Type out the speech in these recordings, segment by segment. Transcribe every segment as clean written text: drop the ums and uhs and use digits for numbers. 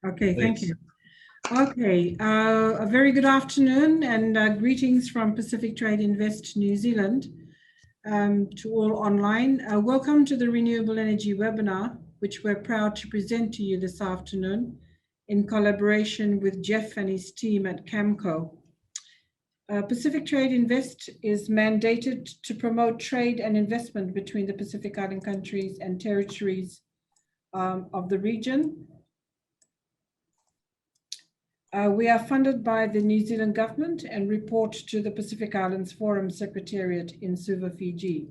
Okay, thank Please. you. Okay, a very good afternoon and greetings from Pacific Trade Invest New Zealand to all online. Welcome to the Renewable Energy webinar, which we're proud to present to you this afternoon in collaboration with Jeff and his team at Camco. Pacific Trade Invest is mandated to promote trade and investment between the Pacific Island countries and territories of the region. We are funded by the New Zealand government and report to the Pacific Islands Forum Secretariat in Suva, Fiji.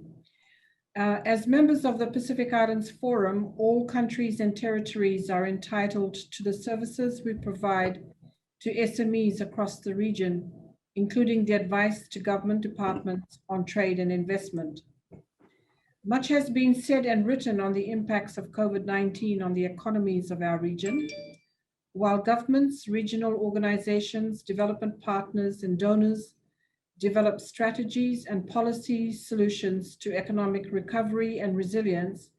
As members of the Pacific Islands Forum, all countries and territories are entitled to the services we provide to SMEs across the region, including the advice to government departments on trade and investment. Much has been said and written on the impacts of COVID-19 on the economies of our region. While governments, regional organizations, development partners, and donors develop strategies and policy solutions to economic recovery and resilience,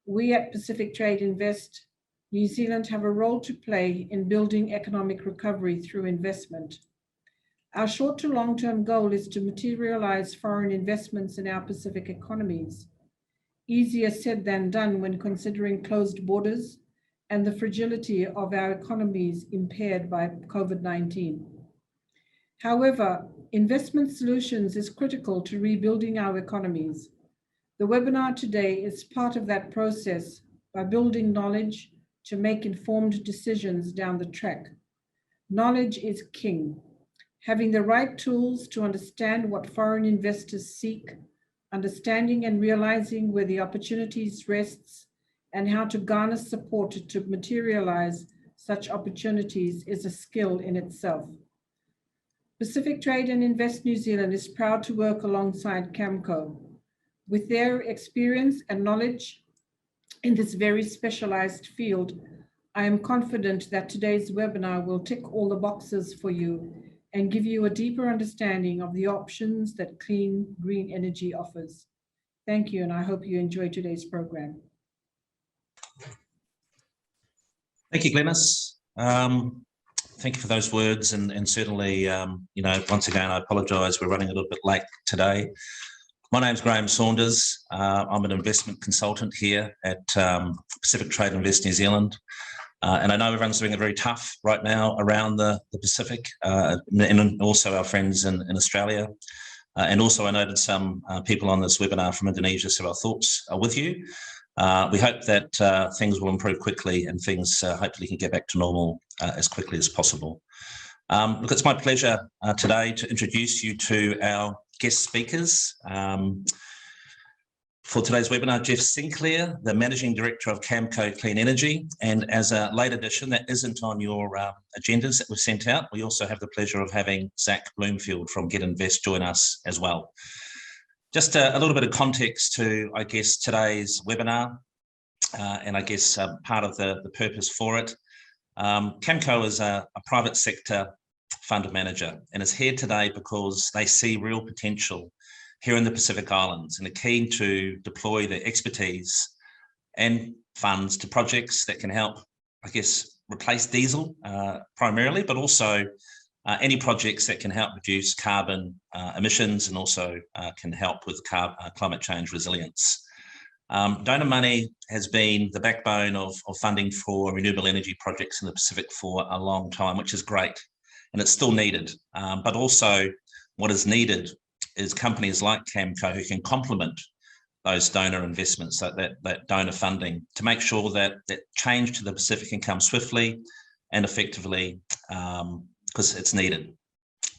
we at Pacific Trade Invest New Zealand have a role to play in building economic recovery through investment. Our short to long-term goal is to materialize foreign investments in our Pacific economies. Easier said than done when considering closed borders and the fragility of our economies impaired by COVID-19. However, investment solutions is critical to rebuilding our economies. The webinar today is part of that process by building knowledge to make informed decisions down the track. Knowledge is king. Having the right tools to understand what foreign investors seek, understanding and realizing where the opportunities rests, and how to garner support to materialize such opportunities is a skill in itself. Pacific Trade and Invest New Zealand is proud to work alongside Camco. With their experience and knowledge in this very specialized field, I am confident that today's webinar will tick all the boxes for you and give you a deeper understanding of the options that clean green energy offers. Thank you, and I hope you enjoy today's program. Thank you, Glenys. Thank you for those words, and certainly, once again, I apologise, we're running a little bit late today. My name's Graham Saunders. I'm an investment consultant here at Pacific Trade Invest New Zealand. And I know everyone's doing it very tough right now around the Pacific, and also our friends in Australia. And also I noted some people on this webinar from Indonesia, so our thoughts are with you. We hope that things will improve quickly and things hopefully can get back to normal as quickly as possible. Look, it's my pleasure today to introduce you to our guest speakers. For today's webinar, Jeff Sinclair, the Managing Director of Camco Clean Energy. And as a late addition that isn't on your agendas that we've sent out, we also have the pleasure of having Zach Bloomfield from Get Invest join us as well. Just a little bit of context to, I guess, today's webinar, and I guess part of the purpose for it. Camco is a private sector fund manager and is here today because they see real potential here in the Pacific Islands and are keen to deploy their expertise and funds to projects that can help, I guess, replace diesel primarily, but also any projects that can help reduce carbon emissions and also can help with climate change resilience. Donor money has been the backbone of funding for renewable energy projects in the Pacific for a long time, which is great, and it's still needed. But also what is needed is companies like Camco who can complement those donor investments, that donor funding, to make sure that change to the Pacific can come swiftly and effectively, because it's needed,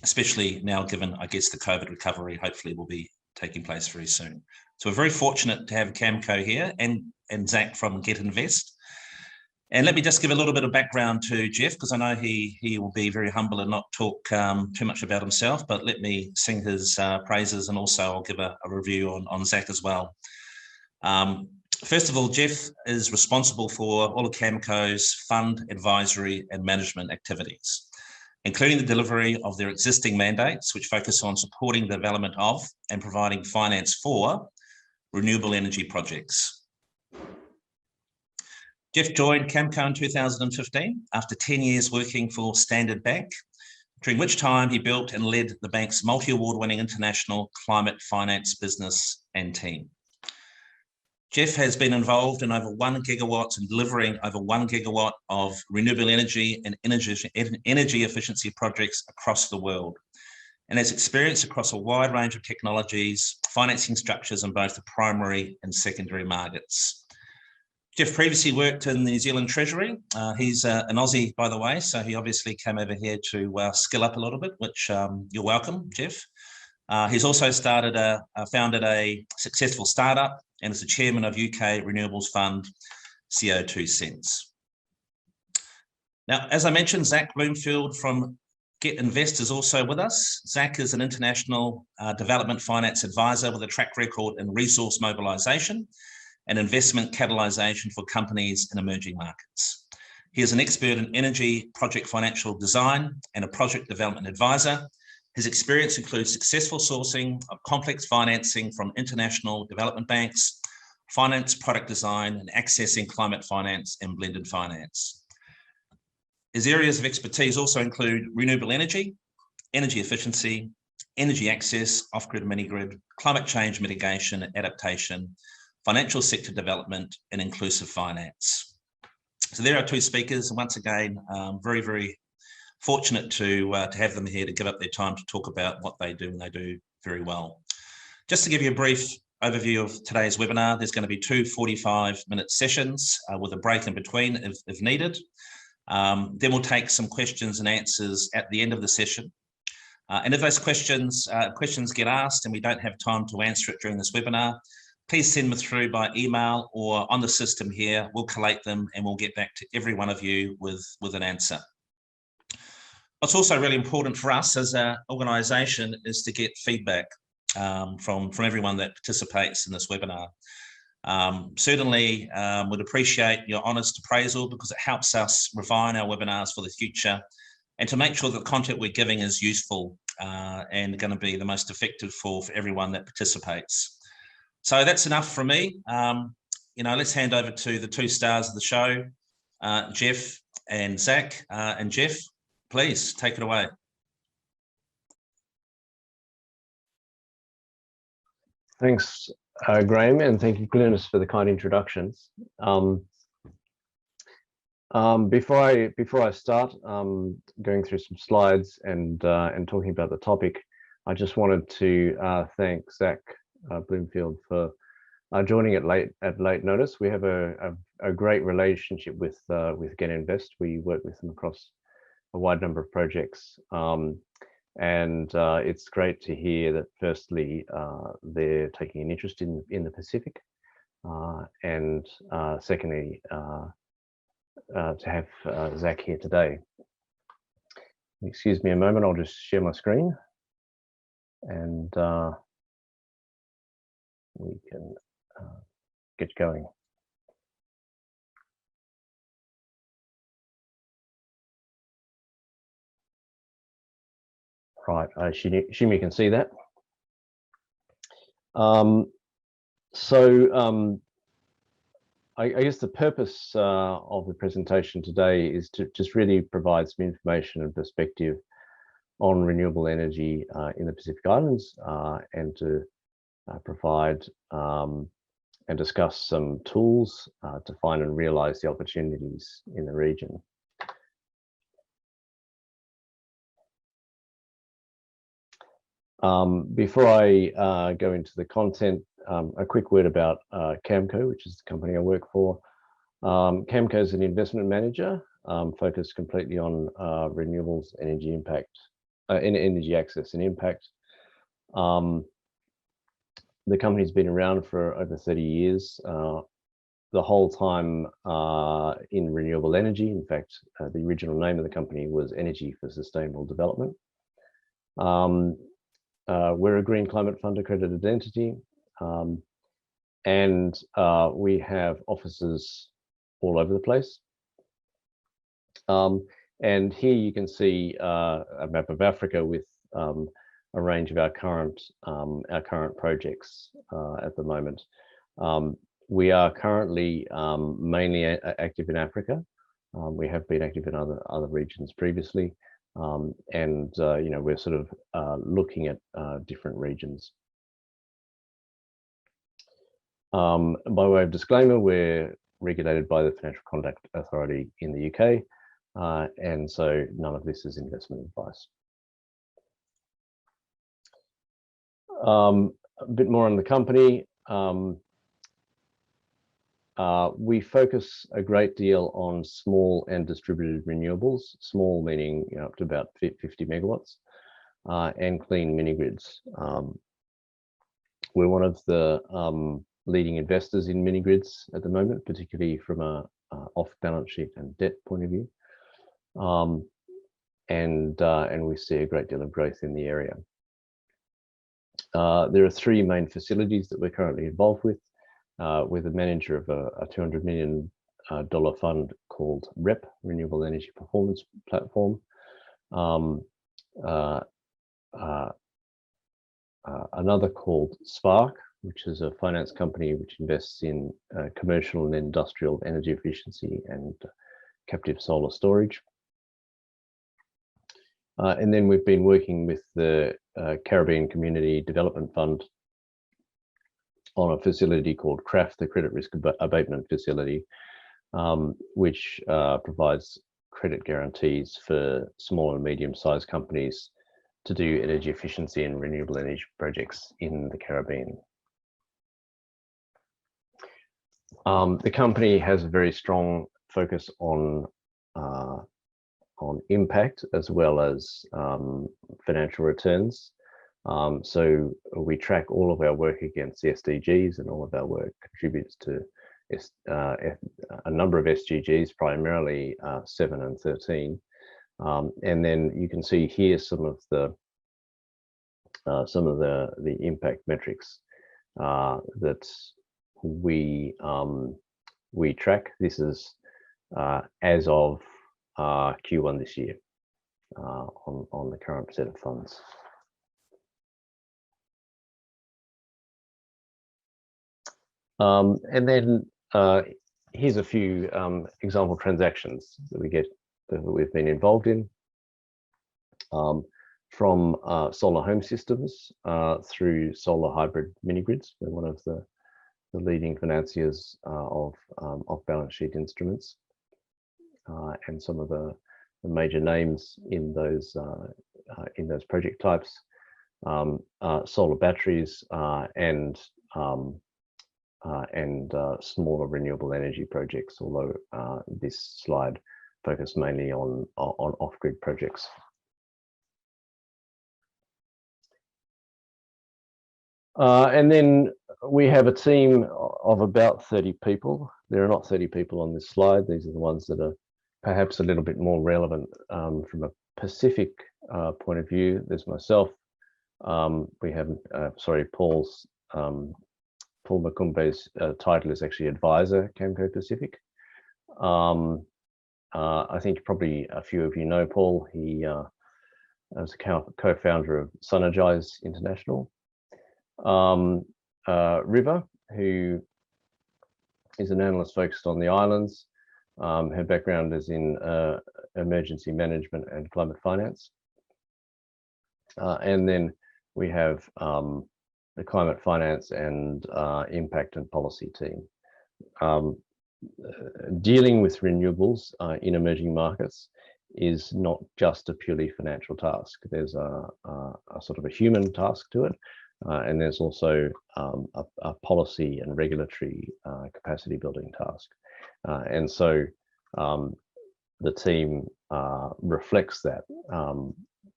especially now given, I guess, the COVID recovery hopefully will be taking place very soon. So we're very fortunate to have Camco here and Zach from Get Invest. And let me just give a little bit of background to Jeff, because I know he will be very humble and not talk too much about himself, but let me sing his praises, and also I'll give a review on Zach as well. First of all, Jeff is responsible for all of Camco's fund advisory and management activities, including the delivery of their existing mandates, which focus on supporting the development of and providing finance for renewable energy projects. Jeff joined Camco in 2015 after 10 years working for Standard Bank, during which time he built and led the bank's multi-award-winning international climate finance business and team. Jeff has been involved in over 1 gigawatt and delivering over 1 gigawatt of renewable energy and energy efficiency projects across the world, and has experience across a wide range of technologies, financing structures in both the primary and secondary markets. Jeff previously worked in the New Zealand Treasury. He's an Aussie, by the way, so he obviously came over here to skill up a little bit, which you're welcome, Jeff. He's also founded a successful startup and is the chairman of UK Renewables Fund, CO2 Sense. Now, as I mentioned, Zach Bloomfield from Get Invest is also with us. Zach is an international development finance advisor with a track record in resource mobilization and investment catalyzation for companies in emerging markets. He is an expert in energy project financial design and a project development advisor. His experience includes successful sourcing of complex financing from international development banks, finance product design, and accessing climate finance and blended finance. His areas of expertise also include renewable energy, energy efficiency, energy access, off-grid, mini-grid, climate change mitigation and adaptation, financial sector development, and inclusive finance. So there are two speakers, and once again, very, very fortunate to have them here to give up their time to talk about what they do, and they do very well. Just to give you a brief overview of today's webinar, there's going to be two 45-minute sessions with a break in between if needed. Then we'll take some questions and answers at the end of the session. And if those questions get asked and we don't have time to answer it during this webinar, please send them through by email or on the system here. We'll collate them and we'll get back to every one of you with an answer. What's also really important for us as an organisation is to get feedback from everyone that participates in this webinar. Certainly would appreciate your honest appraisal because it helps us refine our webinars for the future and to make sure that the content we're giving is useful and going to be the most effective for everyone that participates. So that's enough from me. Let's hand over to the two stars of the show, Jeff and Zach. And Jeff, please take it away. Thanks, Graham, and thank you, Glynis, for the kind introductions. Before I start going through some slides and talking about the topic, I just wanted to thank Zach Bloomfield for joining at late notice. We have a great relationship with Get Invest. We work with them across a wide number of projects, and it's great to hear that firstly they're taking an interest in the Pacific, and secondly to have Zach here today. Excuse me a moment, I'll just share my screen and we can get going. Right, I assume you can see that. I guess the purpose of the presentation today is to just really provide some information and perspective on renewable energy in the Pacific Islands, and to provide and discuss some tools to find and realize the opportunities in the region. Before I go into the content, a quick word about Camco, which is the company I work for. Camco is an investment manager focused completely on renewables, energy impact, energy access and impact. The company's been around for over 30 years, the whole time in renewable energy. In fact, the original name of the company was Energy for Sustainable Development. We're a Green Climate Fund accredited entity, and we have offices all over the place. And here you can see a map of Africa with a range of our current projects at the moment. We are currently mainly active in Africa. We have been active in other regions previously, and we're sort of looking at different regions. By way of disclaimer, we're regulated by the Financial Conduct Authority in the UK, and so none of this is investment advice. A bit more on the company. We focus a great deal on small and distributed renewables, small meaning up to about 50 megawatts, and clean mini grids. We're one of the leading investors in mini grids at the moment, particularly from a off-balance sheet and debt point of view, and we see a great deal of growth in the area. There are three main facilities that we're currently involved with. We're the manager of a $200 million fund called REP, Renewable Energy Performance Platform. Another called Spark, which is a finance company which invests in commercial and industrial energy efficiency and captive solar storage. And then we've been working with the Caribbean Community Development Fund on a facility called CRAF, the Credit Risk Abatement Facility, which provides credit guarantees for small and medium-sized companies to do energy efficiency and renewable energy projects in the Caribbean. The company has a very strong focus on impact as well as financial returns. So we track all of our work against the SDGs, and all of our work contributes to a number of SDGs, primarily 7 and 13. And then you can see here some of the impact metrics that we track. This is as of Q1 this year on the current set of funds. And then here's a few example transactions that we've been involved in, from solar home systems through solar hybrid mini grids. We're one of the leading financiers of off-balance sheet instruments, and some of the major names in those project types, solar batteries, and smaller renewable energy projects, although this slide focused mainly on off-grid projects. And then we have a team of about 30 people. There are not 30 people on this slide. These are the ones that are perhaps a little bit more relevant from a Pacific point of view. There's myself. We have, Paul Makumbe's title is actually advisor, Camco Pacific. I think probably a few of you know Paul. He was a co-founder of Synergize International. River, who is an analyst focused on the islands. Her background is in emergency management and climate finance. And then we have the climate finance and impact and policy team. Dealing with renewables in emerging markets is not just a purely financial task. There's a sort of a human task to it, and there's also a policy and regulatory capacity building task. And so the team reflects that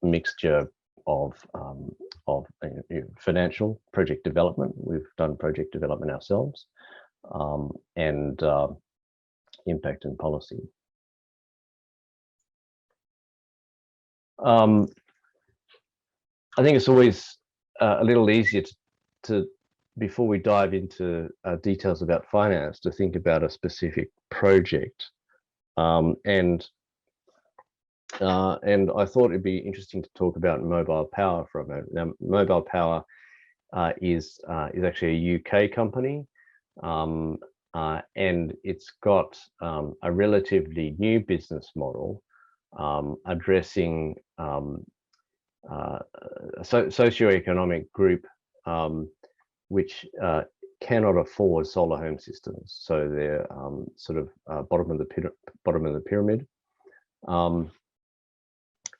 mixture of financial project development. We've done project development ourselves, and impact and policy. I think it's always a little easier to before we dive into details about finance, to think about a specific project. And I thought it'd be interesting to talk about mobile power for a moment. Now, mobile power is actually a UK company. and it's got a relatively new business model addressing socioeconomic group which cannot afford solar home systems. So they're sort of bottom of the pyramid.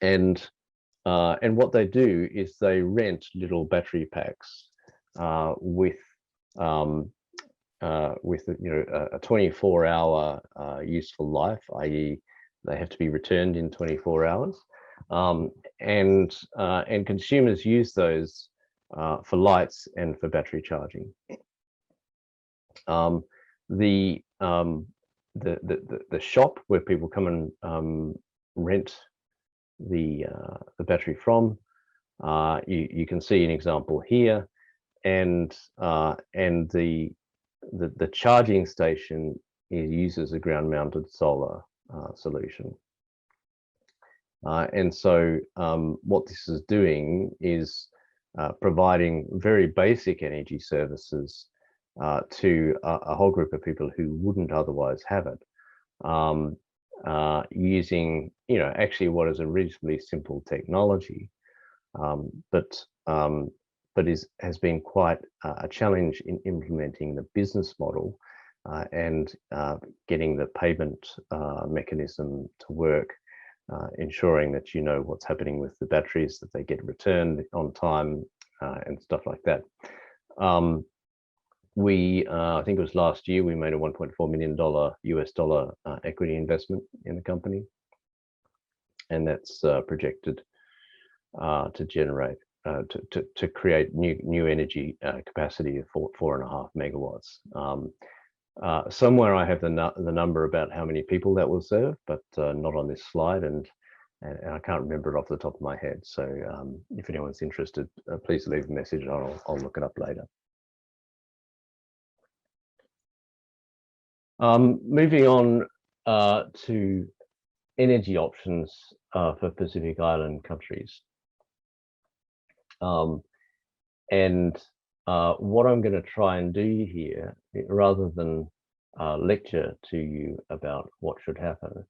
And what they do is they rent little battery packs with a 24-hour useful life, i.e., they have to be returned in 24 hours, and consumers use those for lights and for battery charging. The shop where people come and rent the battery from, you can see an example here, and the charging station uses a ground-mounted solar solution. And so what this is doing is providing very basic energy services to a whole group of people who wouldn't otherwise have it, using, actually what is a reasonably simple technology, but has been quite a challenge in implementing the business model and getting the payment mechanism to work, ensuring that you know what's happening with the batteries, that they get returned on time, and stuff like that. I think it was last year, we made a $1.4 million US dollar equity investment in the company, and that's projected to generate to create new energy capacity of 4.5 megawatts. Somewhere I have the number about how many people that will serve, but not on this slide, and I can't remember it off the top of my head. So if anyone's interested, please leave a message and I'll look it up later. Moving on to energy options for Pacific Island countries. And what I'm going to try and do here, rather than lecture to you about what should happen,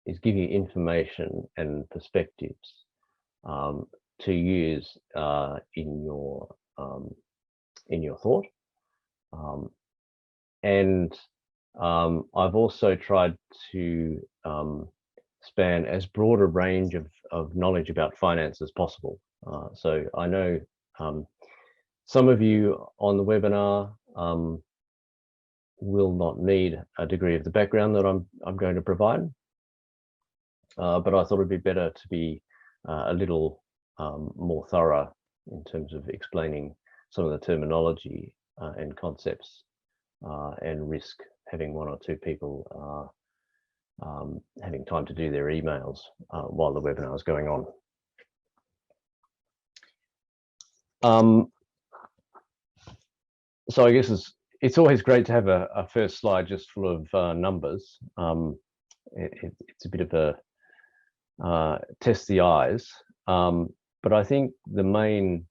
is give you information and perspectives to use in your thought. And I've also tried to span as broad a range of knowledge about finance as possible. So I know some of you on the webinar will not need a degree of the background that I'm going to provide, but I thought it'd be better to be a little more thorough in terms of explaining some of the terminology and concepts, and risk having one or two people having time to do their emails while the webinar is going on. So I guess it's always great to have a first slide just full of numbers. It's a bit of a test the eyes, but I think the main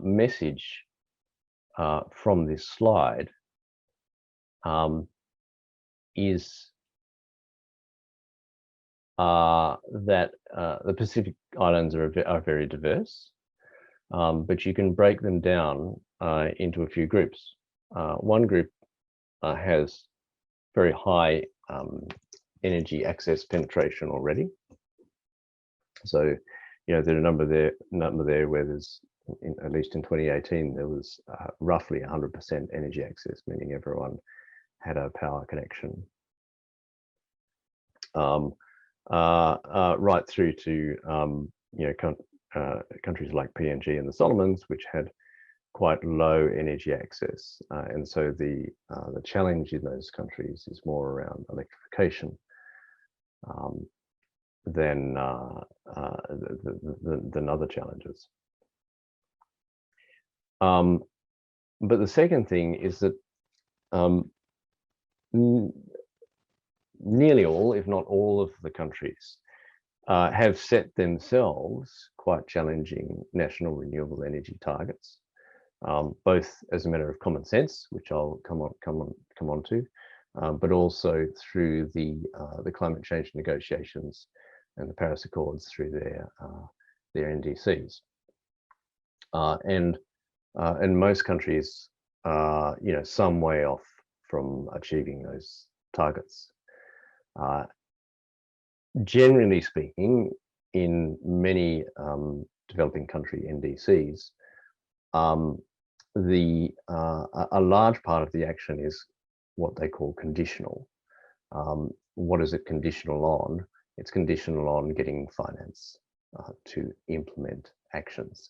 message from this slide is that the Pacific Islands are very diverse, but you can break them down into a few groups. One group has very high energy access penetration already. So, there's a number there where there's, at least in 2018, there was roughly 100% energy access, meaning everyone had a power connection. Right through to countries like PNG and the Solomons, which had quite low energy access, and so the challenge in those countries is more around electrification than other challenges. But the second thing is that nearly all, if not all, of the countries have set themselves quite challenging national renewable energy targets. both as a matter of common sense, which I'll come on to, but also through the climate change negotiations and the Paris Accords through their NDCs. And most countries are, some way off from achieving those targets. Generally speaking, in many developing country NDCs, a large part of the action is what they call conditional. What is it conditional on? It's conditional on getting finance to implement actions.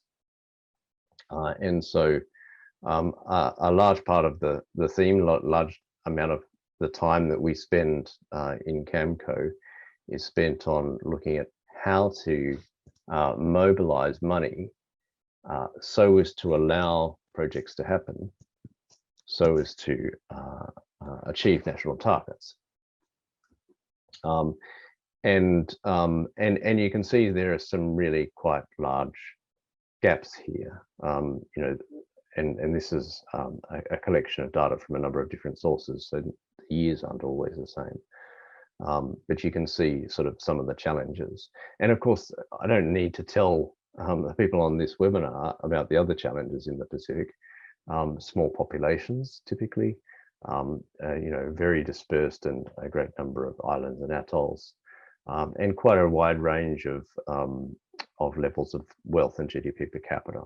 And so a large part of the theme, large amount of the time that we spend in Camco is spent on looking at how to mobilize money so as to allow projects to happen, so as to achieve national targets. And you can see there are some really quite large gaps here, and this is a collection of data from a number of different sources, so the years aren't always the same. But you can see sort of some of the challenges. And of course, I don't need to tell the people on this webinar about the other challenges in the Pacific. Small populations, typically, very dispersed and a great number of islands and atolls, and quite a wide range of levels of wealth and GDP per capita.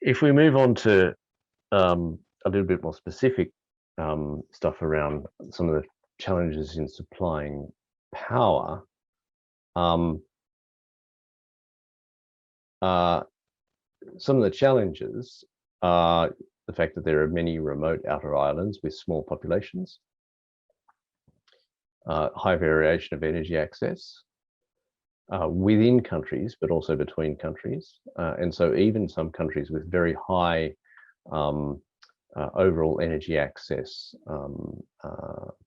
If we move on to a little bit more specific stuff around some of the challenges in supplying power, some of the challenges are the fact that there are many remote outer islands with small populations, high variation of energy access within countries, but also between countries. And so even some countries with very high overall energy access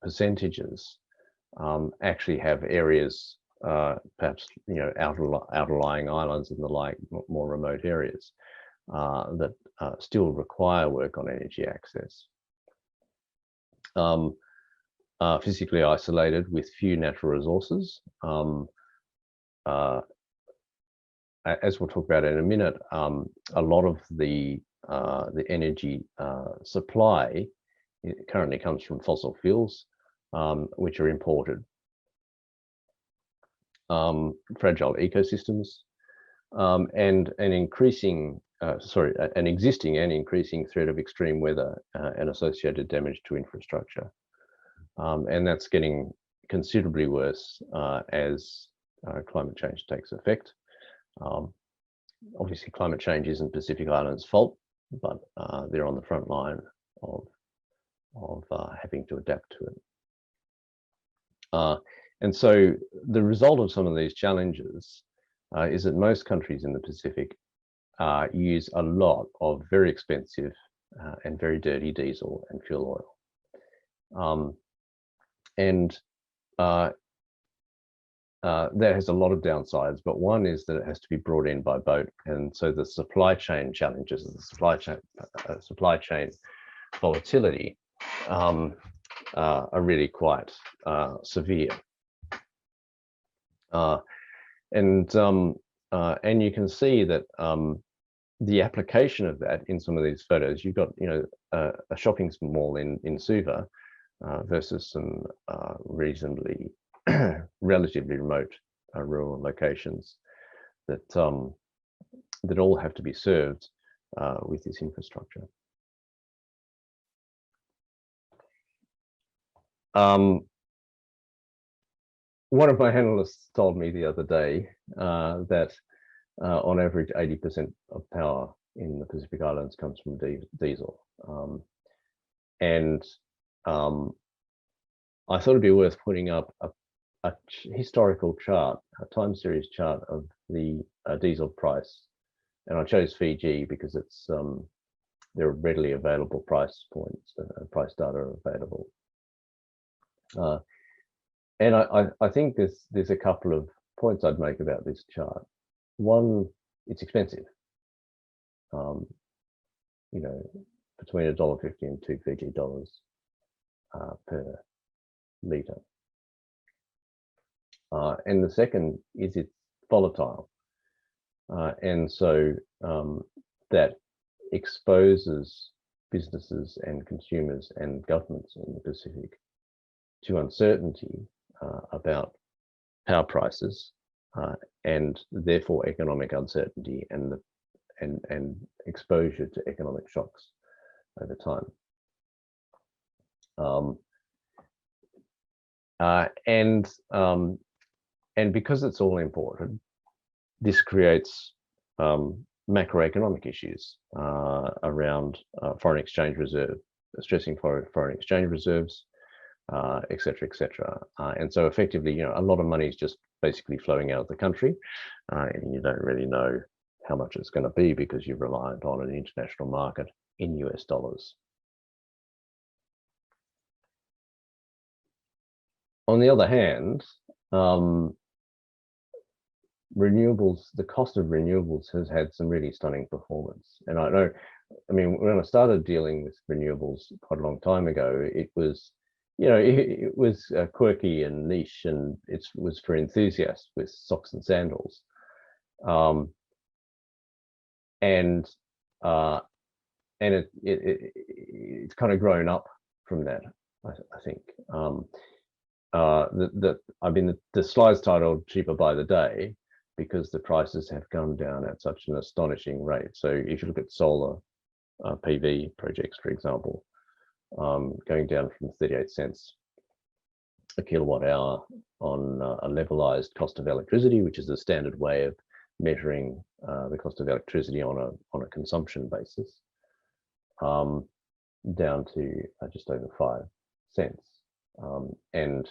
percentages actually have areas, perhaps outlying islands and the like, more remote areas that still require work on energy access. Physically isolated with few natural resources. As we'll talk about in a minute, a lot of the energy supply currently comes from fossil fuels, which are imported. Fragile ecosystems, and an existing and increasing threat of extreme weather and associated damage to infrastructure. And that's getting considerably worse as climate change takes effect. Obviously, climate change isn't Pacific Islands' fault, but they're on the front line of having to adapt to it. And so the result of some of these challenges is that most countries in the Pacific use a lot of very expensive and very dirty diesel and fuel oil. That has a lot of downsides, but one is that it has to be brought in by boat, and so the supply chain challenges, the supply chain volatility are really quite severe. And you can see that the application of that in some of these photos. You've got a shopping mall in Suva versus some reasonably relatively remote rural locations that that all have to be served with this infrastructure. One of my analysts told me the other day that on average 80% of power in the Pacific Islands comes from diesel. I thought it'd be worth putting up a historical chart, a time series chart of the diesel price. And I chose Fiji because it's there are readily available price points, price data are available. And I think there's a couple of points I'd make about this chart. One, it's expensive. You know, between $1.50 and 2 Fiji dollars per litre. And the second is it's volatile. And so that exposes businesses and consumers and governments in the Pacific to uncertainty about power prices and therefore economic uncertainty and exposure to economic shocks over time. And because it's all imported, this creates macroeconomic issues around foreign exchange reserve, stressing foreign exchange reserves, et cetera, et cetera. And so effectively, you know, a lot of money is just basically flowing out of the country, and you don't really know how much it's going to be because you're reliant on an international market in US dollars. On the other hand, renewables, the cost of renewables has had some really stunning performance. And I mean, when I started dealing with renewables quite a long time ago, it was, you know, it was quirky and niche, and it was for enthusiasts with socks and sandals. And it's kind of grown up from that, I think. I mean, the slide's titled "Cheaper by the Day" because the prices have come down at such an astonishing rate. So if you look at solar PV projects, for example, going down from 38 cents a kilowatt hour on a levelized cost of electricity, which is a standard way of measuring the cost of electricity on a consumption basis, down to just over 5 cents. And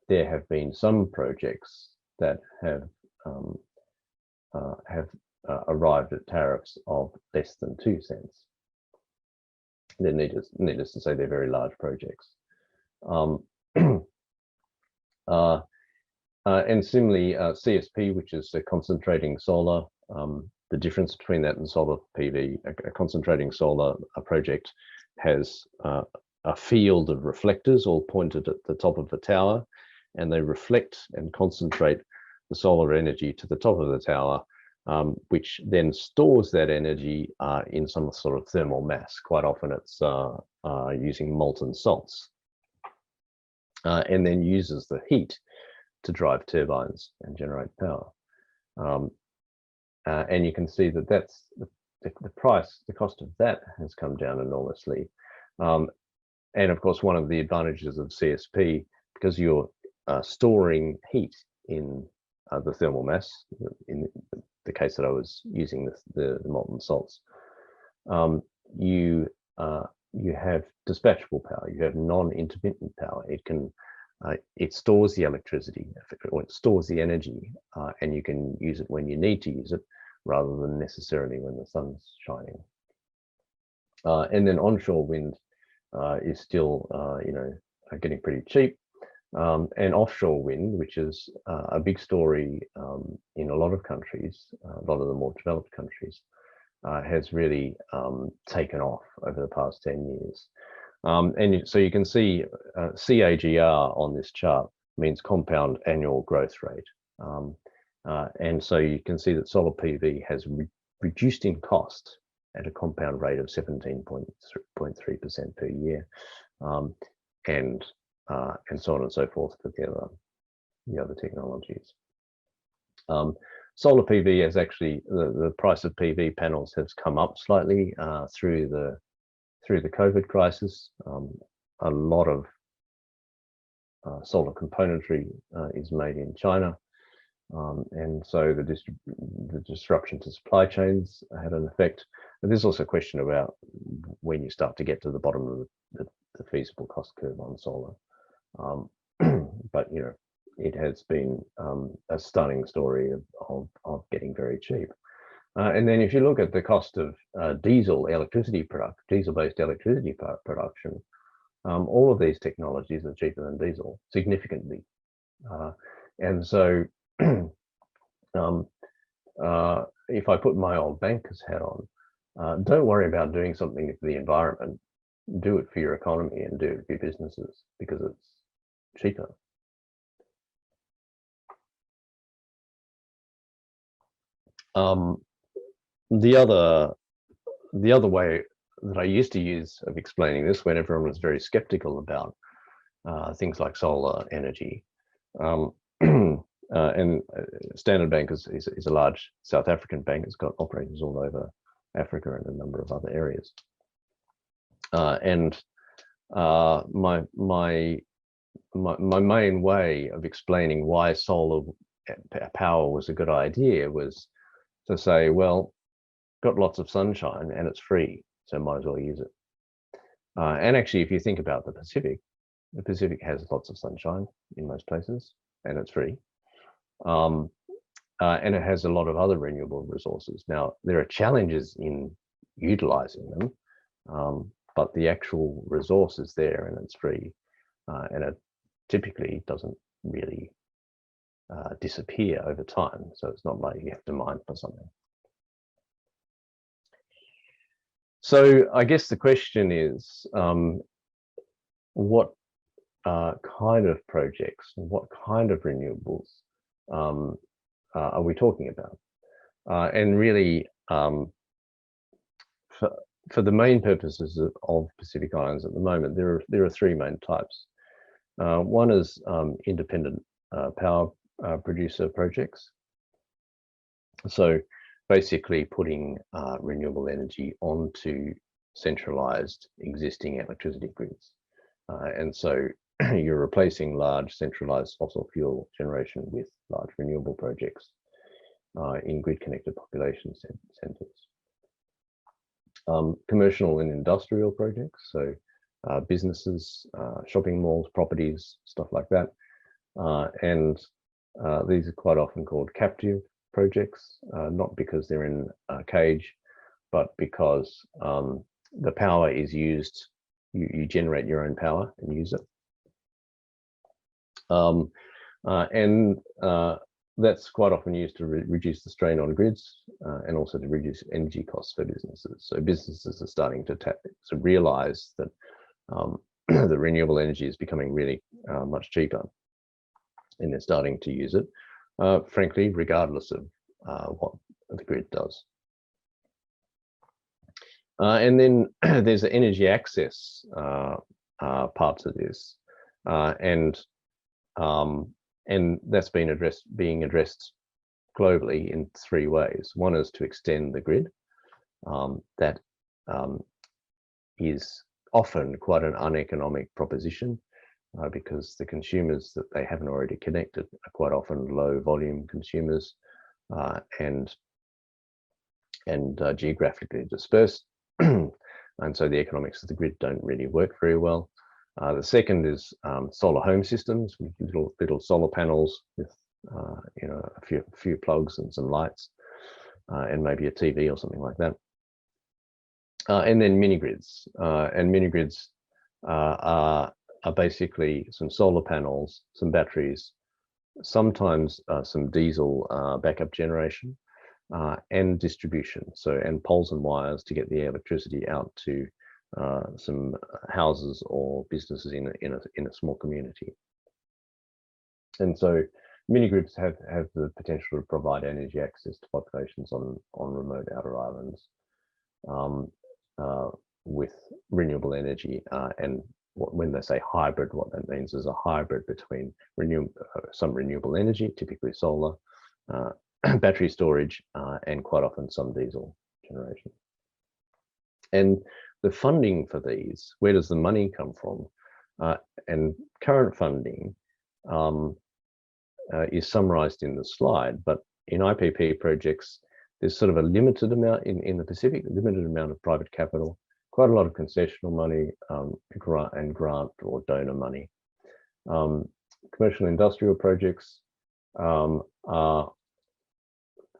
there have been some projects that have arrived at tariffs of less than 2 cents. They're needless to say, they're very large projects. And similarly, CSP, which is a concentrating solar, the difference between that and solar PV, a concentrating solar project has a field of reflectors all pointed at the top of the tower, and they reflect and concentrate the solar energy to the top of the tower, which then stores that energy in some sort of thermal mass. Quite often it's using molten salts, and then uses the heat to drive turbines and generate power. And you can see that that's the cost of that has come down enormously. And of course, one of the advantages of CSP, because you're storing heat in the thermal mass, in the case that I was using the molten salts, you have dispatchable power, you have non-intermittent power. It stores the electricity, or it stores the energy, and you can use it when you need to use it, rather than necessarily when the sun's shining. And then onshore wind is still, you know, getting pretty cheap. And offshore wind, which is a big story in a lot of countries, a lot of the more developed countries, has really taken off over the past 10 years. And so you can see CAGR on this chart means compound annual growth rate. And so you can see that solar PV has reduced in cost at a compound rate of 17.3% per year, and so on and so forth with the other technologies. Solar PV has actually, the price of PV panels has come up slightly through the COVID crisis. A lot of solar componentry is made in China, and so the disruption to supply chains had an effect. But there's also a question about when you start to get to the bottom of the feasible cost curve on solar. But you know, it has been a stunning story of getting very cheap. And then if you look at the cost of diesel-based electricity production, all of these technologies are cheaper than diesel, significantly. And so if I put my old banker's hat on, don't worry about doing something for the environment. Do it for your economy and do it for your businesses because it's cheaper. The other way that I used to use of explaining this, when everyone was very skeptical about things like solar energy, and Standard Bank is a large South African bank. It's got operations all over Africa and a number of other areas. My main way of explaining why solar power was a good idea was to say, well, got lots of sunshine and it's free, so might as well use it. And actually, if you think about the Pacific has lots of sunshine in most places and it's free. And it has a lot of other renewable resources. Now, there are challenges in utilizing them, but the actual resource is there and it's free. And it typically doesn't really disappear over time. So it's not like you have to mine for something. So I guess the question is, what kind of projects and what kind of renewables are we talking about? And really, for the main purposes of Pacific Islands at the moment, there are three main types. One is independent power producer projects. So basically putting renewable energy onto centralized existing electricity grids. And so you're replacing large centralized fossil fuel generation with large renewable projects in grid connected population centers. Commercial and industrial projects, so businesses, shopping malls, properties, stuff like that. And these are quite often called captive projects, not because they're in a cage, but because the power is used, you generate your own power and use it. That's quite often used to reduce the strain on grids and also to reduce energy costs for businesses. So businesses are starting to realize that the renewable energy is becoming really much cheaper, and they're starting to use it, frankly, regardless of what the grid does. And then there's the energy access parts of this, and that's being addressed globally in three ways. One is to extend the grid. That is often quite an uneconomic proposition because the consumers that they haven't already connected are quite often low volume consumers and geographically dispersed. And so the economics of the grid don't really work very well. The second is solar home systems, with little solar panels with a few plugs and some lights, and maybe a TV or something like that. And then mini grids, and mini grids are basically some solar panels, some batteries, sometimes some diesel backup generation, and distribution. So, and poles and wires to get the electricity out to some houses or businesses in a small community. And so mini grids have the potential to provide energy access to populations on remote outer islands with renewable energy. And when they say hybrid, what that means is a hybrid between some renewable energy, typically solar, battery storage, and quite often some diesel generation. And the funding for these, where does the money come from? And current funding is summarized in the slide, but in IPP projects, there's sort of a limited amount in the Pacific, a limited amount of private capital, quite a lot of concessional money and grant or donor money. Commercial industrial projects are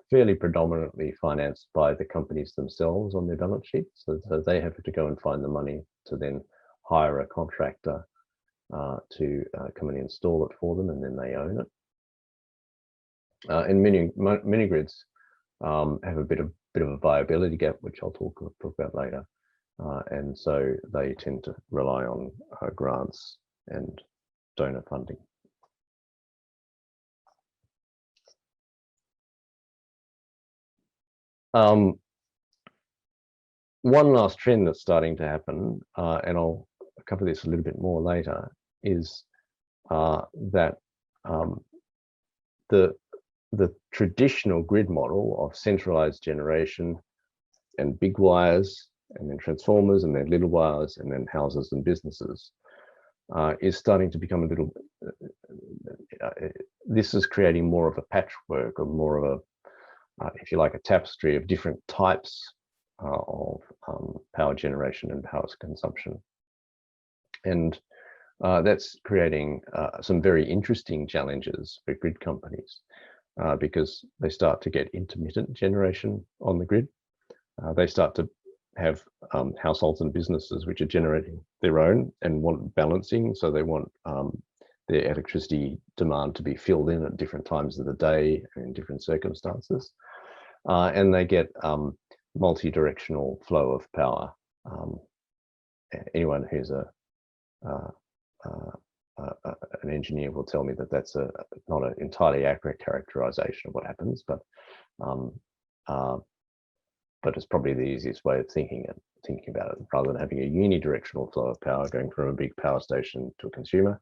fairly predominantly financed by the companies themselves on their balance sheets. So they have to go and find the money to then hire a contractor to come and install it for them, and then they own it. And mini grids have a bit of a viability gap, which I'll talk about later. And so they tend to rely on grants and donor funding. One last trend that's starting to happen, and I'll cover this a little bit more later, is that the traditional grid model of centralized generation and big wires, and then transformers, and then little wires, and then houses and businesses, is starting to become a little. This is creating more of a patchwork, or more of a, if you like, a tapestry of different types of power generation and power consumption, and that's creating some very interesting challenges for grid companies, because they start to get intermittent generation on the grid. They start to have households and businesses which are generating their own and want balancing, so they want their electricity demand to be filled in at different times of the day and in different circumstances, and they get multi-directional flow of power. Anyone who's an engineer will tell me that that's not an entirely accurate characterization of what happens, but it's probably the easiest way of thinking about it. Rather than having a unidirectional flow of power going from a big power station to a consumer,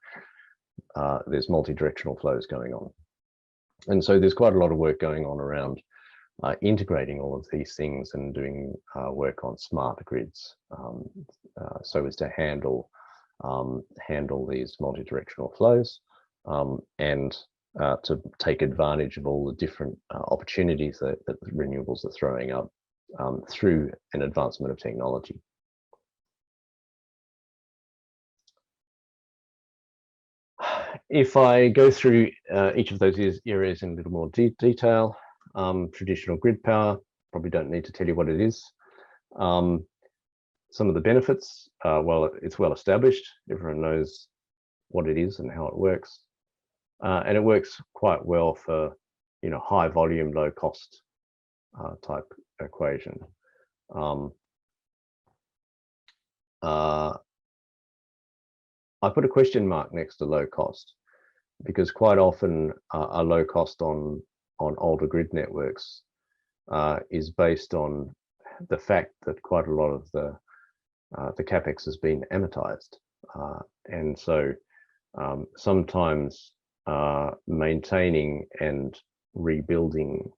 there's multi-directional flows going on. And so there's quite a lot of work going on around integrating all of these things and doing work on smart grids, so as to handle these multi-directional flows, and to take advantage of all the different opportunities that renewables are throwing up through an advancement of technology. If I go through each of those areas in a little more detail, traditional grid power, probably don't need to tell you what it is. Some of the benefits, well, it's well established. Everyone knows what it is and how it works. And it works quite well for, high volume, low cost type equation. I put a question mark next to low cost, because quite often a low cost on older grid networks is based on the fact that quite a lot of the capex has been amortized, and so sometimes maintaining and rebuilding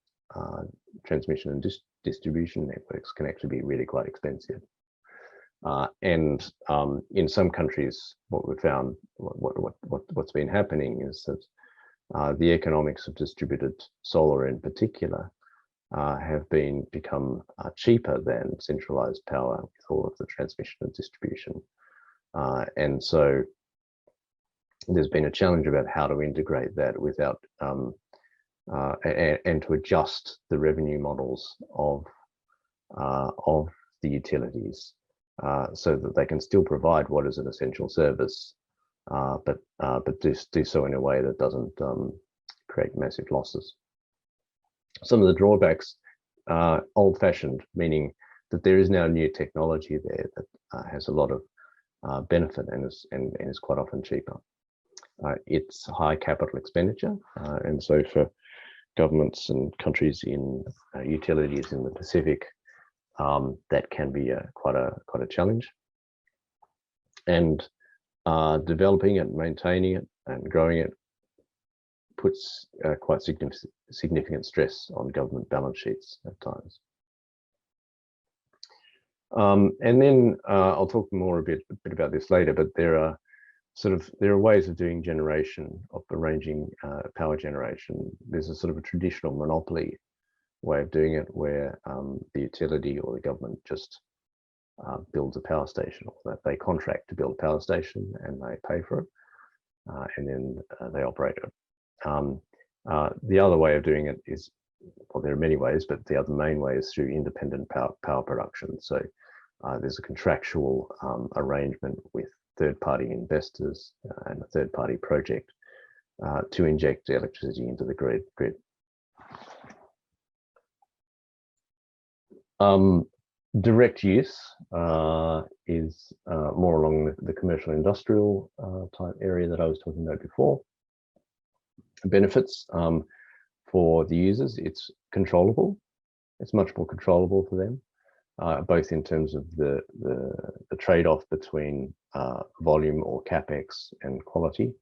transmission and distribution networks can actually be really quite expensive. And in some countries, what we've found, what's been happening is that the economics of distributed solar in particular have become cheaper than centralized power with all of the transmission and distribution. And so there's been a challenge about how to integrate that without and to adjust the revenue models of the utilities, so that they can still provide what is an essential service, but do so in a way that doesn't create massive losses. Some of the drawbacks are old-fashioned, meaning that there is now new technology there that has a lot of benefit and is quite often cheaper. It's high capital expenditure, and so for governments and countries in utilities in the Pacific, that can be quite a challenge. And developing it, maintaining it, and growing it puts quite significant stress on government balance sheets at times. And then I'll talk more a bit about this later, but there are ways of doing generation, of arranging power generation. There's a sort of a traditional monopoly way of doing it, where the utility or the government just builds a power station, or that they contract to build a power station and they pay for it, and then they operate it. The other way of doing it is, well, there are many ways, but the other main way is through independent power production. So there's a contractual arrangement with third-party investors and a third-party project to inject electricity into the grid. Direct use is more along the commercial industrial type area that I was talking about before. Benefits for the users, it's controllable. It's much more controllable for them, both in terms of the trade-off between volume or capex and quality,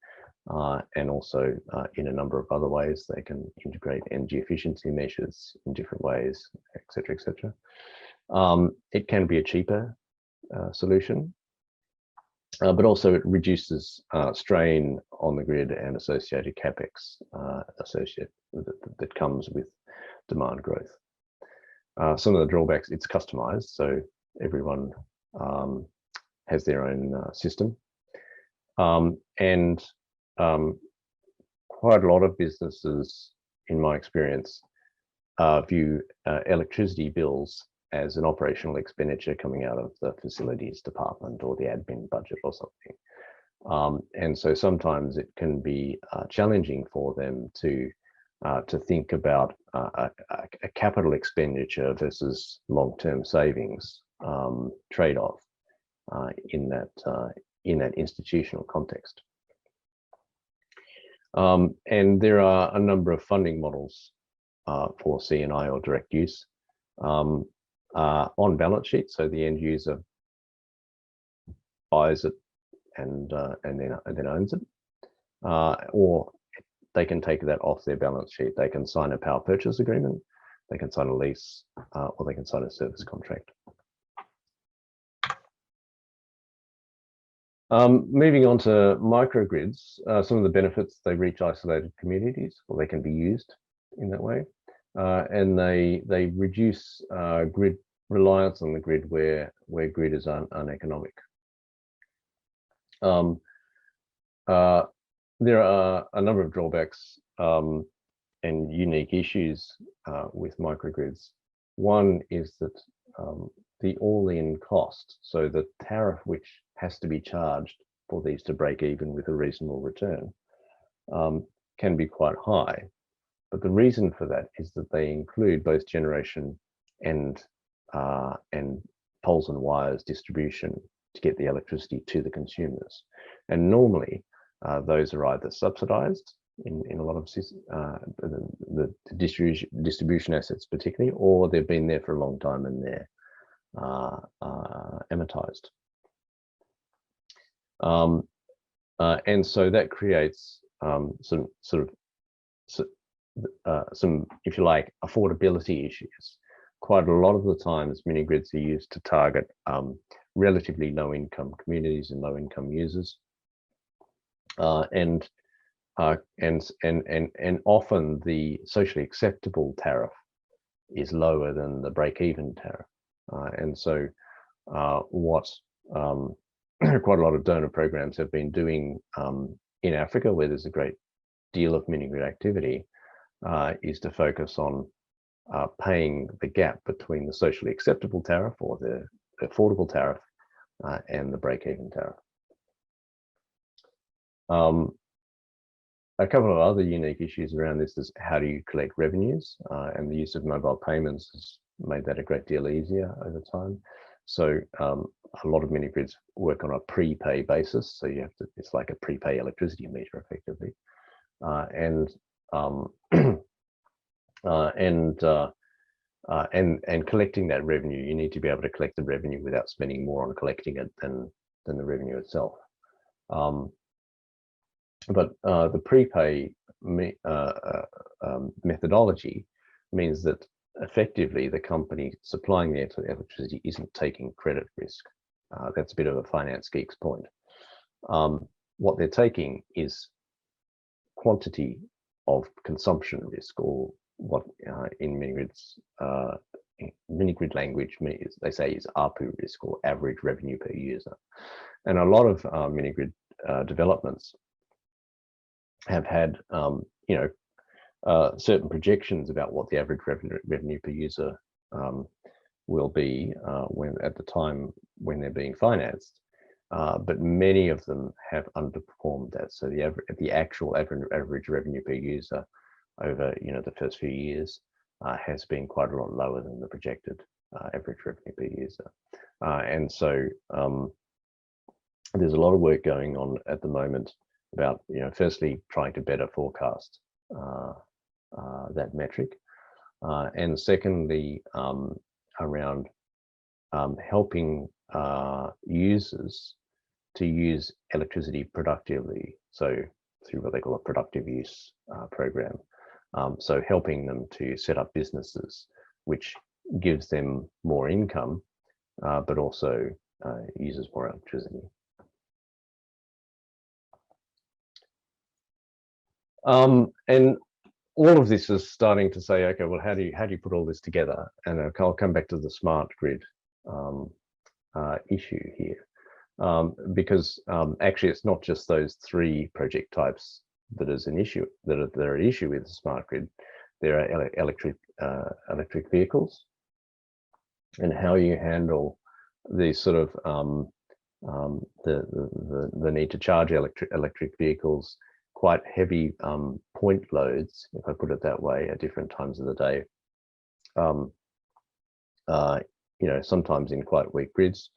and also in a number of other ways. They can integrate energy efficiency measures in different ways, etc., etc. It can be a cheaper solution, but also it reduces strain on the grid and associated capex that comes with demand growth. Some of the drawbacks, it's customized, so everyone has their own system, and quite a lot of businesses, in my experience, view electricity bills as an operational expenditure coming out of the facilities department or the admin budget or something. And so sometimes it can be challenging for them to think about a capital expenditure versus long-term savings trade-off in that institutional context. And there are a number of funding models for C&I or direct use. On balance sheet, so the end user buys it and then owns it, or they can take that off their balance sheet. They can sign a power purchase agreement, they can sign a lease, or they can sign a service contract. Moving on to microgrids, some of the benefits: they reach isolated communities, or they can be used in that way. And they reduce grid reliance on the grid where grid is uneconomic. There are a number of drawbacks and unique issues with microgrids. One is that the all-in cost, so the tariff which has to be charged for these to break even with a reasonable return, can be quite high. But the reason for that is that they include both generation and poles and wires distribution to get the electricity to the consumers. And normally those are either subsidized in a lot of the distribution assets particularly, or they've been there for a long time and they're amortized. And so that creates some if you like, affordability issues. Quite a lot of the times, mini grids are used to target relatively low-income communities and low-income users, and often the socially acceptable tariff is lower than the break-even tariff, and so what quite a lot of donor programs have been doing in Africa, where there's a great deal of mini grid activity, is to focus on paying the gap between the socially acceptable tariff or the affordable tariff and the break-even tariff. A couple of other unique issues around this is how do you collect revenues, and the use of mobile payments has made that a great deal easier over time. So a lot of mini grids work on a prepay basis, so you have to, it's like a prepay electricity meter effectively, and collecting that revenue, you need to be able to collect the revenue without spending more on collecting it than the revenue itself. But the prepay methodology means that effectively the company supplying the electricity isn't taking credit risk. That's a bit of a finance geek's point. What they're taking is quantity of consumption risk, or what in mini grid language they say is ARPU risk, or average revenue per user. And a lot of mini grid developments have had certain projections about what the average revenue per user will be when at the time when they're being financed, but many of them have underperformed that. So the actual average revenue per user over the first few years has been quite a lot lower than the projected average revenue per user. And so there's a lot of work going on at the moment about, firstly, trying to better forecast that metric. And secondly, around helping users to use electricity productively. So through what they call a productive use program. So helping them to set up businesses, which gives them more income, but also uses more electricity. And all of this is starting to say, okay, well, how do you put all this together? And I'll come back to the smart grid issue here, because actually it's not just those three project types that is an issue that are an issue with the smart grid. There are electric vehicles, and how you handle the sort of the need to charge electric vehicles, quite heavy point loads, if I put it that way, at different times of the day. Sometimes in quite weak grids,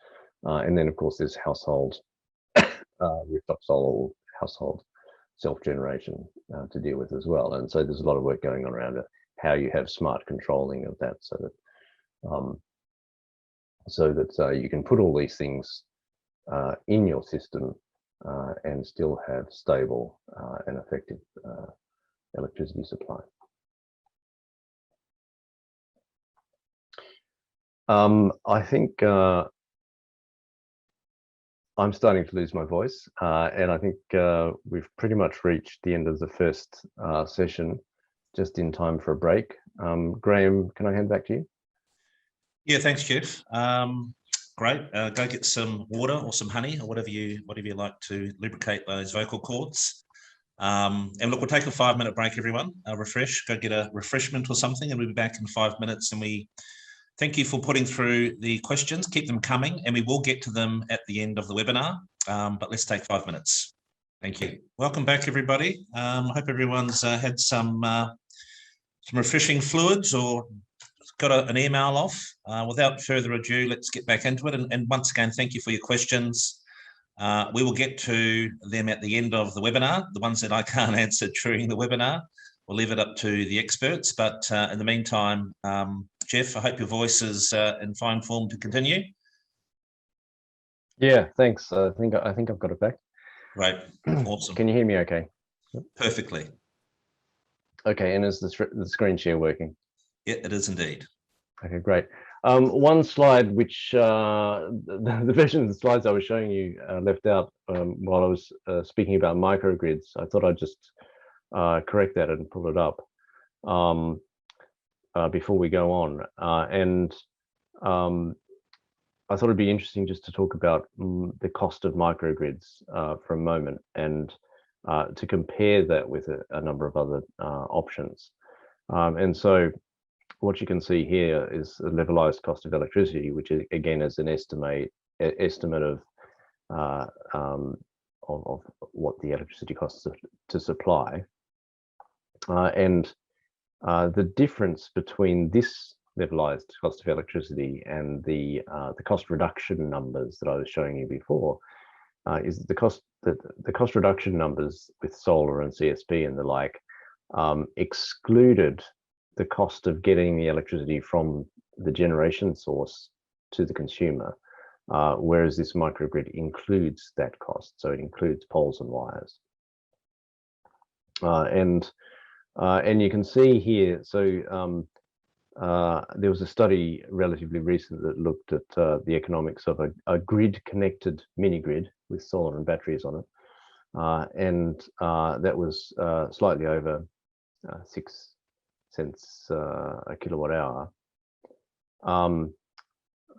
and then of course there's household rooftop solar, household self-generation to deal with as well. And so there's a lot of work going on around how you have smart controlling of that, so that you can put all these things in your system and still have stable and effective electricity supply. I think I'm starting to lose my voice, and I think we've pretty much reached the end of the first session, just in time for a break. Graham, can I hand back to you? Yeah, thanks, Jeff. Great. Go get some water or some honey or whatever you like to lubricate those vocal cords. And look, we'll take a 5-minute break, everyone. Refresh, go get a refreshment or something, and we'll be back in 5 minutes. And we thank you for putting through the questions. Keep them coming, and we will get to them at the end of the webinar. But let's take 5 minutes. Thank you. Welcome back, everybody. I hope everyone's had some refreshing fluids or got an email off. Without further ado, let's get back into it. And once again, thank you for your questions. We will get to them at the end of the webinar. The ones that I can't answer during the webinar, we'll leave it up to the experts. But in the meantime, Jeff, I hope your voice is in fine form to continue. Yeah, thanks. I think I've got it back. Great, awesome. Can you hear me okay? Perfectly. Okay, and is the screen share working? Yeah, it is indeed. Okay, great. One slide which the version of the slides I was showing you left out while I was speaking about microgrids. I thought I'd just correct that and pull it up before we go on. I thought it'd be interesting just to talk about the cost of microgrids for a moment, and to compare that with a number of other options. And so what you can see here is the levelized cost of electricity, which is, again, is an estimate of what the electricity costs to supply. And the difference between this levelized cost of electricity and the cost reduction numbers that I was showing you before is the cost reduction numbers with solar and CSP and the like excluded the cost of getting the electricity from the generation source to the consumer, whereas this microgrid includes that cost. So it includes poles and wires. And you can see here, so there was a study relatively recent that looked at the economics of a grid-connected mini-grid with solar and batteries on it. And that was slightly over 6 cents a kilowatt hour.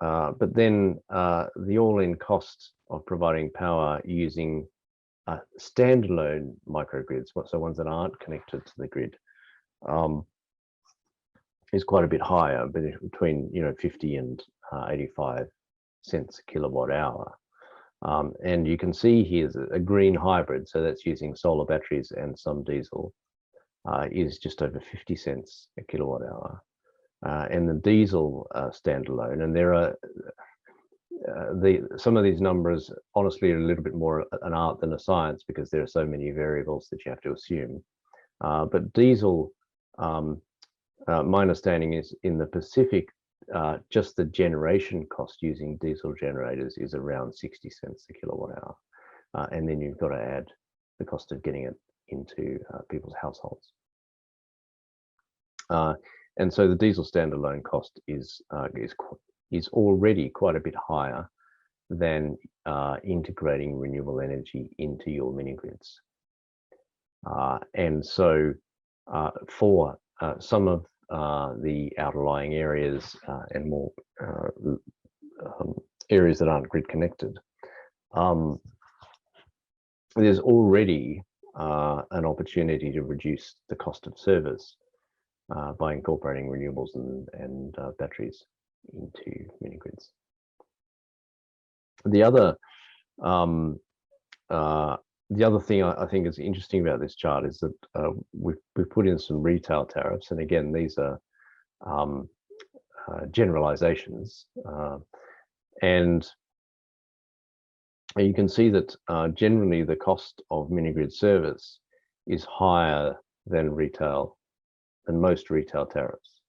But then the all-in cost of providing power using standalone microgrids, so ones that aren't connected to the grid, is quite a bit higher, but between 50 and 85 cents a kilowatt hour. And you can see here a green hybrid, so that's using solar batteries and some diesel, is just over 50 cents a kilowatt hour. and the diesel standalone. And there are some of these numbers honestly are a little bit more an art than a science, because there are so many variables that you have to assume. But diesel, my understanding is in the Pacific, just the generation cost using diesel generators is around 60 cents a kilowatt hour. And then you've got to add the cost of getting it into people's households. And so the diesel standalone cost is already quite a bit higher than integrating renewable energy into your mini grids. And so for some of the outlying areas and more areas that aren't grid connected, there's already an opportunity to reduce the cost of service by incorporating renewables and batteries into mini grids. The other thing I think is interesting about this chart is that we've put in some retail tariffs, and again, these are generalizations, and you can see that generally the cost of mini grid service is higher than most retail tariffs,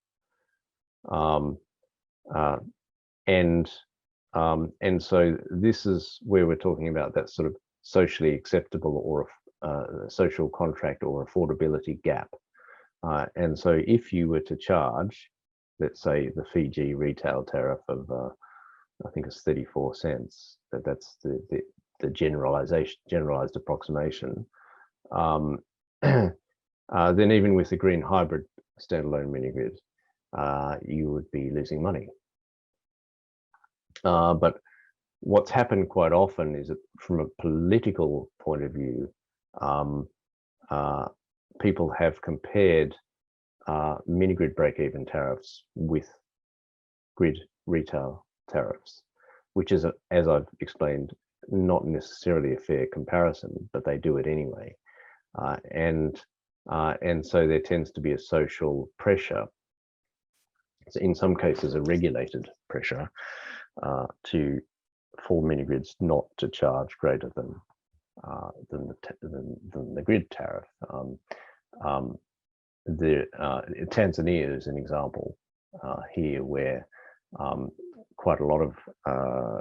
and so this is where we're talking about that sort of socially acceptable or social contract or affordability gap. And so if you were to charge, let's say, the Fiji retail tariff of I think it's 34 cents, that's the generalized approximation, then even with the green hybrid standalone mini grid, you would be losing money. But what's happened quite often is that from a political point of view, people have compared mini grid break-even tariffs with grid retail tariffs, which is, as I've explained, not necessarily a fair comparison, but they do it anyway. And so there tends to be a social pressure, so in some cases a regulated pressure, for mini grids not to charge greater than the grid tariff. Tanzania is an example here where quite a lot of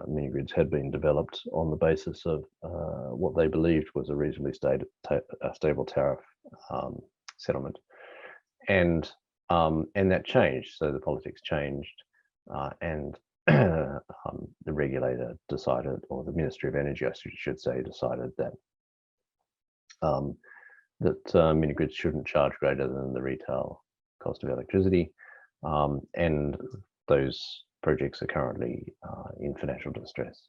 mini grids had been developed on the basis of what they believed was a reasonably stable tariff settlement, and that changed. So the politics changed, and the regulator decided, or the Ministry of Energy, I should say, decided that mini grids shouldn't charge greater than the retail cost of electricity, and those projects are currently in financial distress.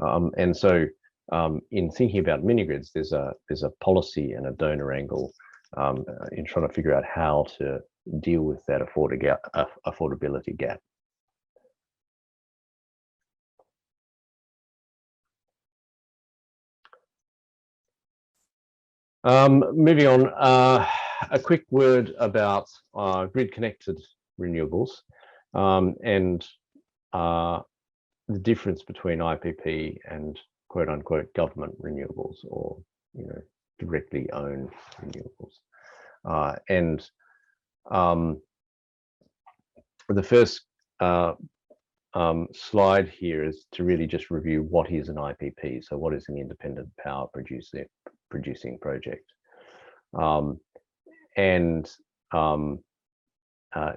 And so, in thinking about mini grids, there's a policy and a donor angle in trying to figure out how to deal with that affordability gap. Moving on, a quick word about grid-connected renewables and the difference between IPP and quote-unquote government renewables, or directly owned renewables. And the first slide here is to really just review what is an IPP. So what is an independent power producing project?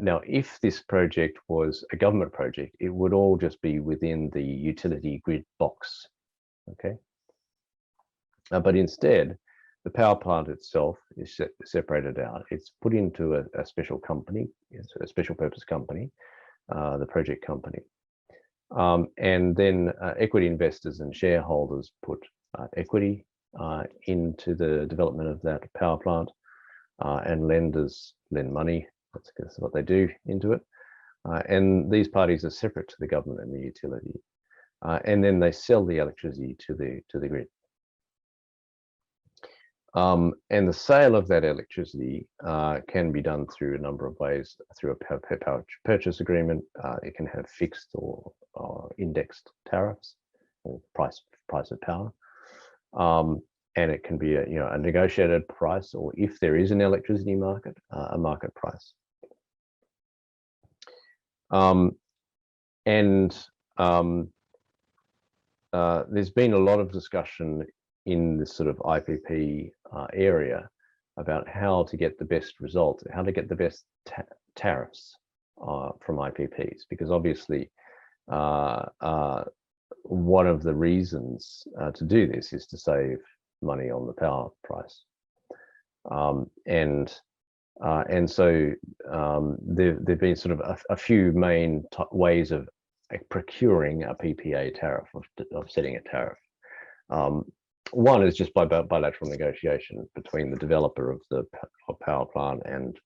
Now, if this project was a government project, it would all just be within the utility grid box, okay? But instead, the power plant itself is separated out. It's put into a special company, it's a special purpose company, the project company. And then equity investors and shareholders put equity into the development of that power plant, and lenders lend money. That's what they do into it. And these parties are separate to the government and the utility. And then they sell the electricity to the grid. And the sale of that electricity can be done through a number of ways, through a power purchase agreement. It can have fixed or indexed tariffs or price of power. And it can be a negotiated price, or if there is an electricity market, a market price. There's been a lot of discussion in this sort of IPP area about how to get the best result, how to get the best tariffs from IPPs, because obviously one of the reasons to do this is to save money on the power price. And so there've been sort of a few main ways of procuring a PPA tariff, of setting a tariff. One is just by bilateral negotiation between the developer of the power plant and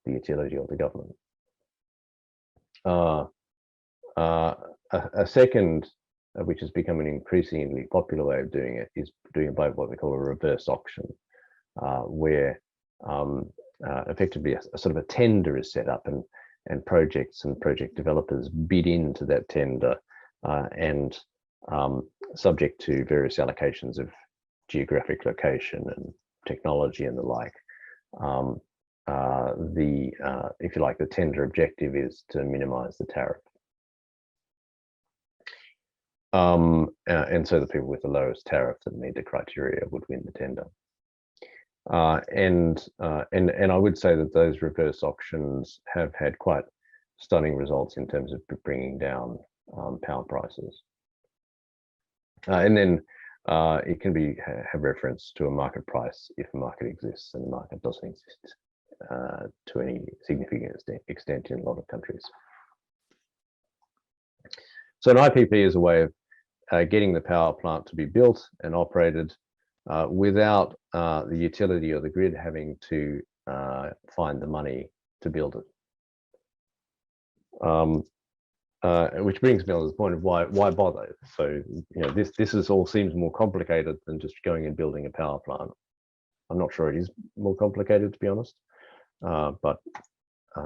the utility or the government. A second, which has become an increasingly popular way of doing it, is doing it by what we call a reverse auction, where effectively a sort of a tender is set up, and projects and project developers bid into that tender, and subject to various allocations of geographic location and technology and the like. If you like, the tender objective is to minimize the tariff. And so the people with the lowest tariff that meet the criteria would win the tender. And I would say that those reverse auctions have had quite stunning results in terms of bringing down power prices. And then it can have reference to a market price if a market exists, and the market doesn't exist to any significant extent in a lot of countries. So an IPP is a way of getting the power plant to be built and operated without the utility or the grid having to find the money to build it. Which brings me on to the point of why bother. So this all seems more complicated than just going and building a power plant. I'm not sure it is more complicated, to be honest, but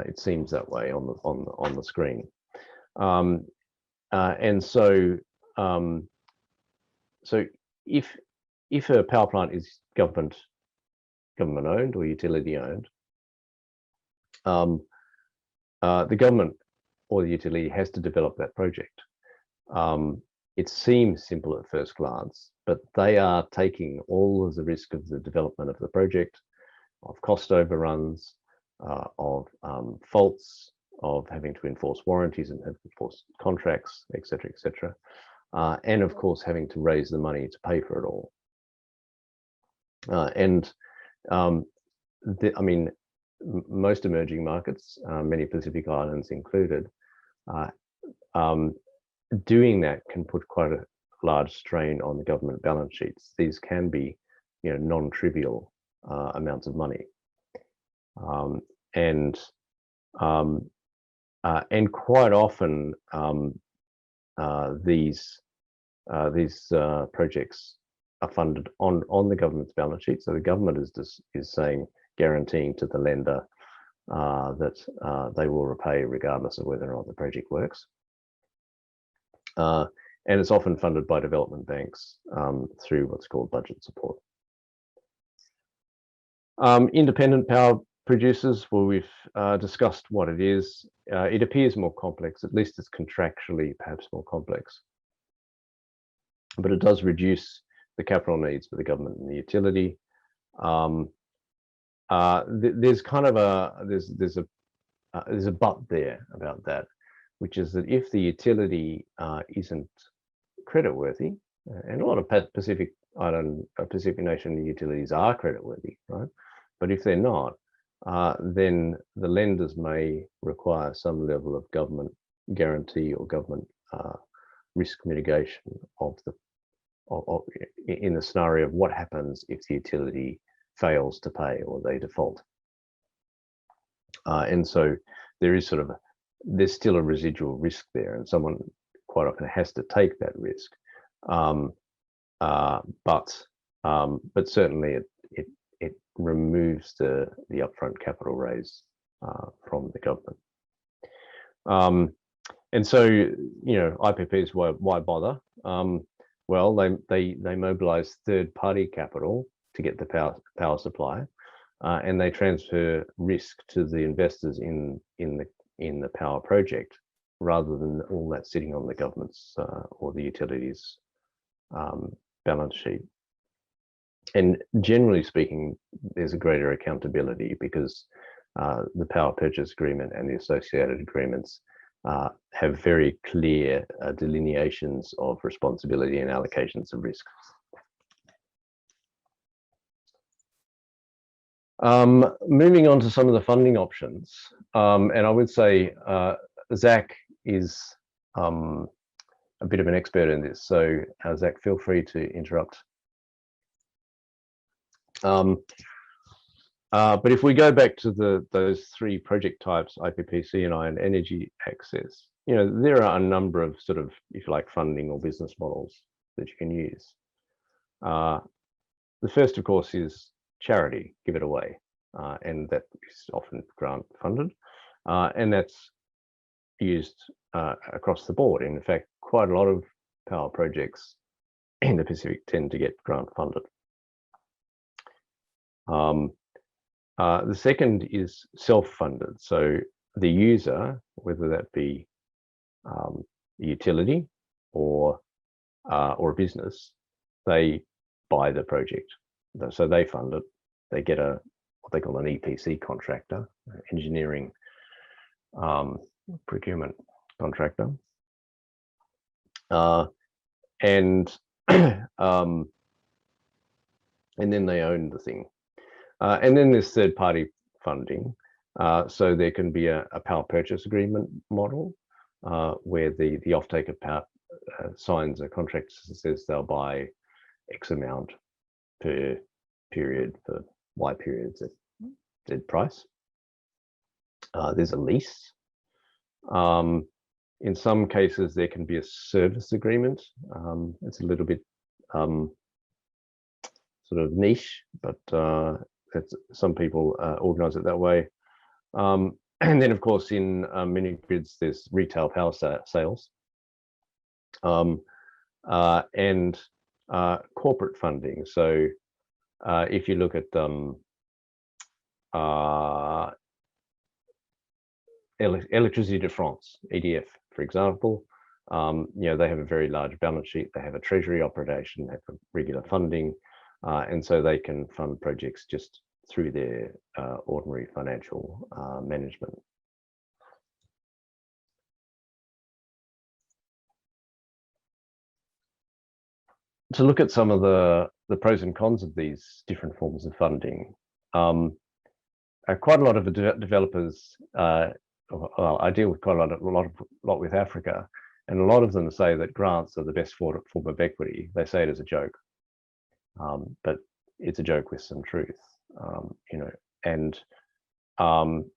it seems that way on the screen. And so if a power plant is government owned or utility owned, the government or the utility has to develop that project. It seems simple at first glance, but they are taking all of the risk of the development of the project, of cost overruns, of faults, of having to enforce warranties and enforce contracts, etc., etc., and of course having to raise the money to pay for it all. I mean, most emerging markets, many Pacific islands included, doing that can put quite a large strain on the government balance sheets. These can be, non-trivial amounts of money, and quite often these projects are funded on the government's balance sheet. So the government is guaranteeing to the lender that they will repay regardless of whether or not the project works. And it's often funded by development banks through what's called budget support. Independent power producers, well, we've discussed what it is. It appears more complex, at least it's contractually perhaps more complex. But it does reduce the capital needs for the government and the utility. There's kind of there's a but there about that, which is that if the utility isn't creditworthy, and a lot of Pacific nation utilities are creditworthy, right? But if they're not, then the lenders may require some level of government guarantee or government risk mitigation in the scenario of what happens if the utility fails to pay or they default. And so there is there's still a residual risk there, and someone quite often has to take that risk. But certainly it removes the upfront capital raise from the government. And so, IPPs, why bother? Well, they mobilize third-party capital to get the power supply, and they transfer risk to the investors in the power project, rather than all that sitting on the government's or the utilities' balance sheet. And generally speaking, there's a greater accountability because the power purchase agreement and the associated agreements have very clear delineations of responsibility and allocations of risk. Moving on to some of the funding options, and I would say Zach is a bit of an expert in this, so Zach, feel free to interrupt. But if we go back to those three project types, IPP, CNI, and energy access, there are a number of sort of, if you like, funding or business models that you can use. The first, of course, is charity, give it away, and that is often grant funded, and that's used across the board. In fact, quite a lot of power projects in the Pacific tend to get grant funded. The second is self-funded. So the user, whether that be a utility or a business, they buy the project. So they fund it. They get what they call an EPC contractor, engineering procurement contractor, and then they own the thing. And then there's third-party funding. So there can be a power purchase agreement model where the off-taker power signs a contract that says they'll buy X amount per period for Y periods at Z price. There's a lease. In some cases, there can be a service agreement. It's a little bit sort of niche, but some people organize it that way. And then, of course, in mini-grids, there's retail power sales and corporate funding. So if you look at Electricité de France, EDF, for example, they have a very large balance sheet. They have a treasury operation, they have regular funding, and so they can fund projects just through their ordinary financial management. To look at some of the pros and cons of these different forms of funding, quite a lot of the developers, well, I deal with quite a lot with Africa, and a lot of them say that grants are the best form of equity. They say it as a joke, but it's a joke with some truth, and often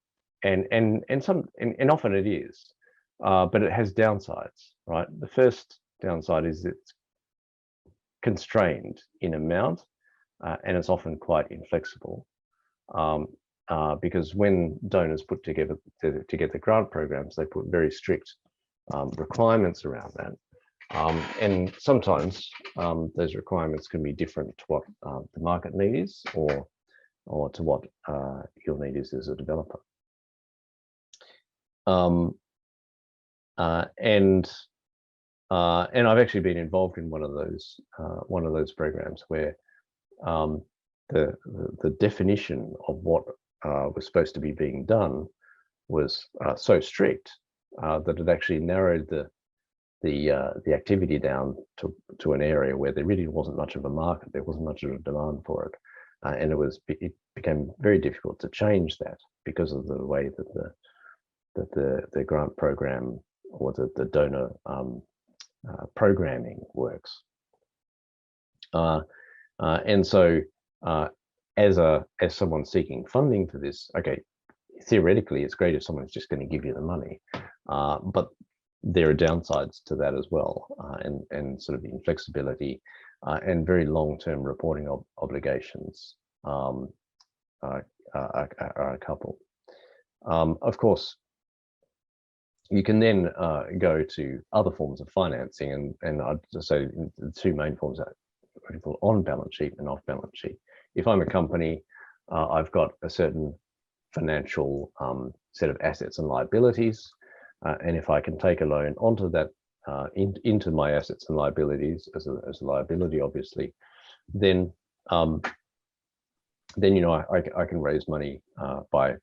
it is, but it has downsides, right? The first downside is it's constrained in amount, and it's often quite inflexible. Because when donors put together grant programs, they put very strict requirements around that, and sometimes those requirements can be different to what the market need is, or to what your need is as a developer. And I've actually been involved in one of those programs where the definition of what was supposed to be being done was so strict that it actually narrowed the activity down to an area where there really wasn't much of a market. There wasn't much of a demand for it, and it became very difficult to change that because of the way that the grant program or the donor programming works. And so as someone seeking funding for this, okay, theoretically it's great if someone's just going to give you the money, but there are downsides to that as well, and sort of inflexibility and very long-term reporting obligations are a couple. Of course, you can then go to other forms of financing, and I'd just say the two main forms are on balance sheet and off balance sheet. If I'm a company, I've got a certain financial set of assets and liabilities, and if I can take a loan onto that, into my assets and liabilities as a liability, obviously, then you know I can raise money by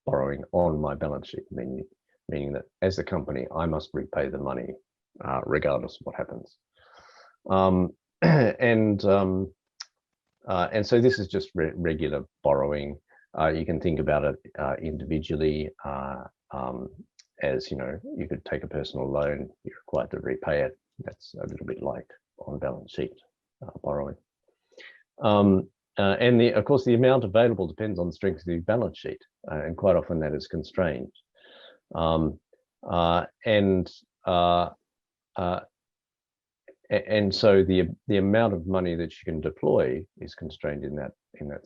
borrowing on my balance sheet, meaning that as a company I must repay the money regardless of what happens. And so this is just regular borrowing. You can think about it individually as, you know, you could take a personal loan, you're required to repay it. That's a little bit like on balance sheet borrowing. And of course, the amount available depends on the strength of the balance sheet, and quite often that is constrained. And so the amount of money that you can deploy is constrained in that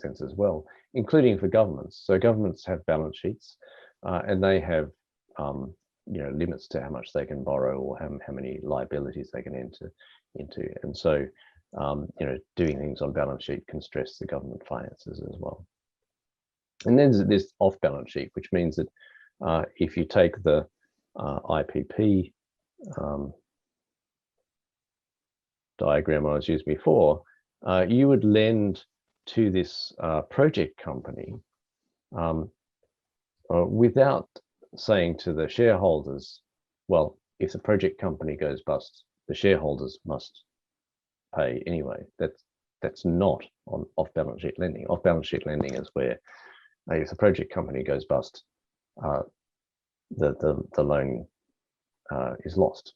sense as well, including for governments. So governments have balance sheets, and they have you know, limits to how much they can borrow or how many liabilities they can enter into. And so you know, doing things on balance sheet can stress the government finances as well. And then there's this off balance sheet, which means that if you take the IPP diagram I was using before, you would lend to this project company without saying to the shareholders, well, if the project company goes bust, the shareholders must pay anyway. That's not on off-balance sheet lending. Off-balance sheet lending is where if the project company goes bust, the loan is lost.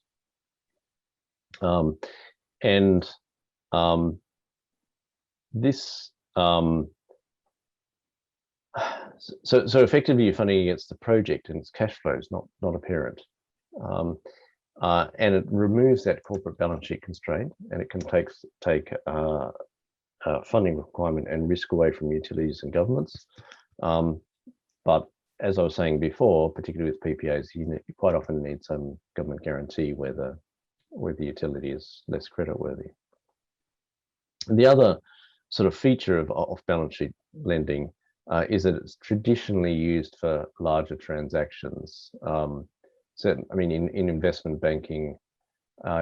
This so effectively you're funding against the project and its cash flows, not a parent. And it removes that corporate balance sheet constraint, and it can take funding requirement and risk away from utilities and governments. But as I was saying before, particularly with PPAs, you quite often need some government guarantee where the utility is less creditworthy. And the other sort of feature of off-balance sheet lending is that it's traditionally used for larger transactions. I mean, in investment banking,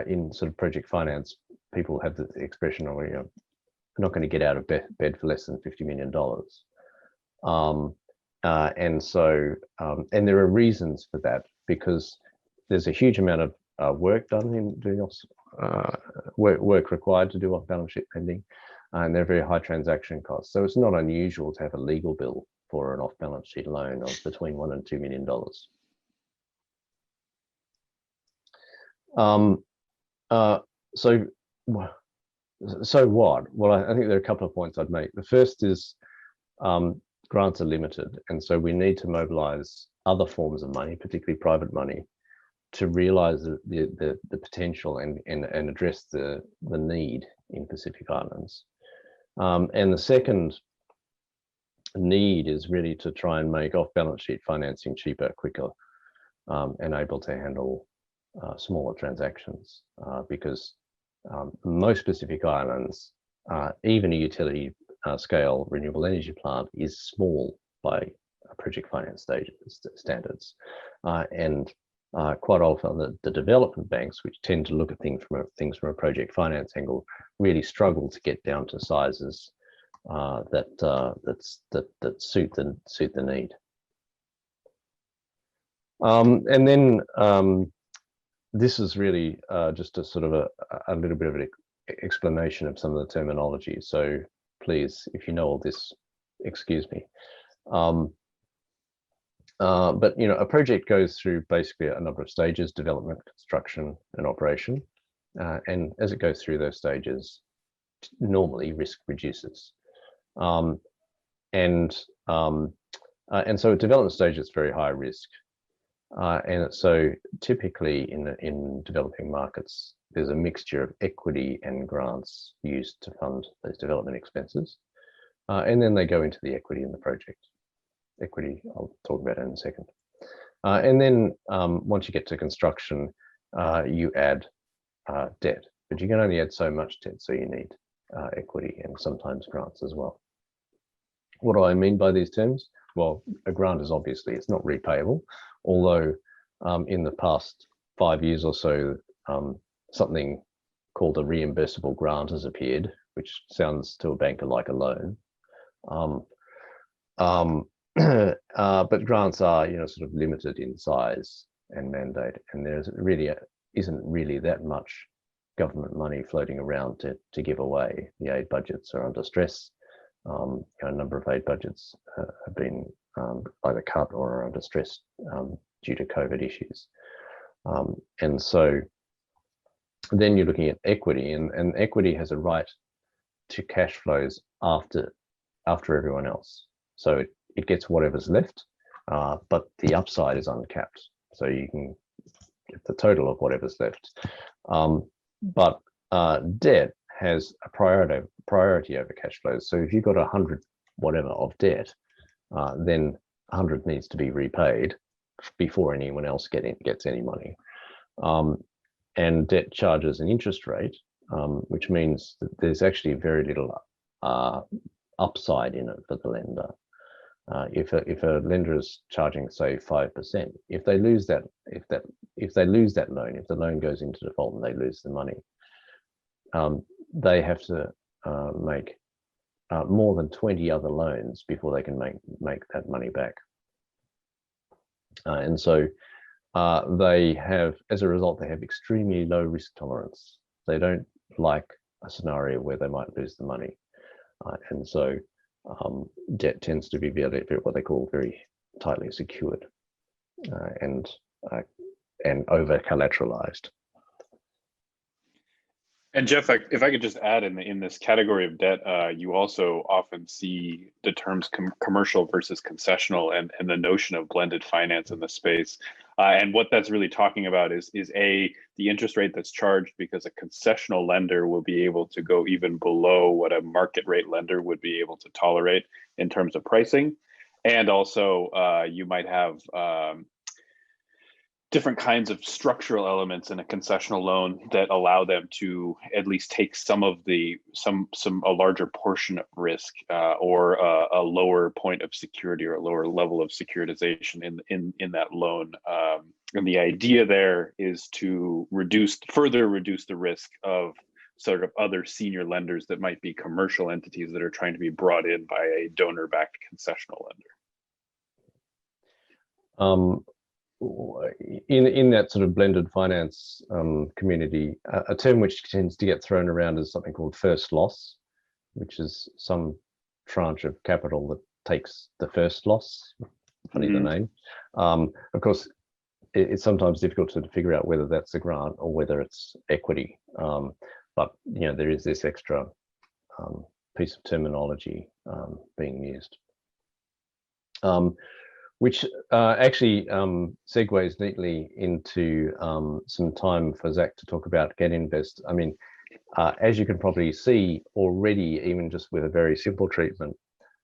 in sort of project finance, people have the expression, "Oh, you know, I'm not going to get out of bed for less than $50 million." And so, and there are reasons for that, because there's a huge amount of work done in doing work required to do off-balance sheet lending, and they're very high transaction costs. So it's not unusual to have a legal bill for an off-balance sheet loan of between $1 and $2 million. So what? Well, I think there are a couple of points I'd make. The first is grants are limited, and so we need to mobilize other forms of money, particularly private money, to realize the potential and address the need in Pacific Islands. And the second need is really to try and make off-balance sheet financing cheaper, quicker, and able to handle smaller transactions, because most Pacific Islands, even a utility scale renewable energy plant, is small by project finance standards, and quite often the development banks, which tend to look at things from a project finance angle, really struggle to get down to sizes that suit the need. And then this is really just a sort of a little bit of an explanation of some of the terminology. So please, if you know all this, excuse me. But you know, a project goes through basically a number of stages: development, construction, and operation. And as it goes through those stages, normally risk reduces. And so at development stage, it's very high risk. And so typically in developing markets, there's a mixture of equity and grants used to fund those development expenses. and then they go into the equity in the project. Equity, I'll talk about it in a second. And then once you get to construction, you add debt, but you can only add so much debt, so you need equity and sometimes grants as well. What do I mean by these terms? Well, a grant is obviously, it's not repayable, although in the past 5 years or so, something called a reimbursable grant has appeared, which sounds to a banker like a loan. But grants are, sort of limited in size and mandate, and there's really isn't really that much government money floating around to give away. The aid budgets are under stress. A number of aid budgets have been either cut or are under stress due to COVID issues. And so then you're looking at equity, and equity has a right to cash flows after everyone else. So it gets whatever's left, but the upside is uncapped. So you can get the total of whatever's left. But debt has a priority over cash flows. So if you've got 100 whatever of debt, then 100 needs to be repaid before anyone else gets any money. And debt charges an interest rate, which means that there's actually very little upside in it for the lender. If a lender is charging, say, 5%, if they lose that loan, if the loan goes into default and they lose the money, they have to make more than 20 other loans before they can make that money back. And so they have, as a result, they have extremely low risk tolerance. They don't like a scenario where they might lose the money, and so debt tends to be what they call very tightly secured and over collateralized. And Jeff, if I could just add, in this category of debt, you also often see the terms commercial versus concessional, and the notion of blended finance in the space. And what that's really talking about is the interest rate that's charged, because a concessional lender will be able to go even below what a market rate lender would be able to tolerate in terms of pricing. And also you might have different kinds of structural elements in a concessional loan that allow them to at least take a larger portion of risk, or a lower point of security, or a lower level of securitization in that loan. And the idea there is to further reduce the risk of sort of other senior lenders that might be commercial entities that are trying to be brought in by a donor-backed concessional lender. In that sort of blended finance community, a term which tends to get thrown around is something called first loss, which is some tranche of capital that takes the first loss. Funny the name. Of course, it's sometimes difficult to figure out whether that's a grant or whether it's equity. But there is this extra piece of terminology being used. Which actually segues neatly into some time for Zach to talk about GetInvest. I mean, as you can probably see already, even just with a very simple treatment,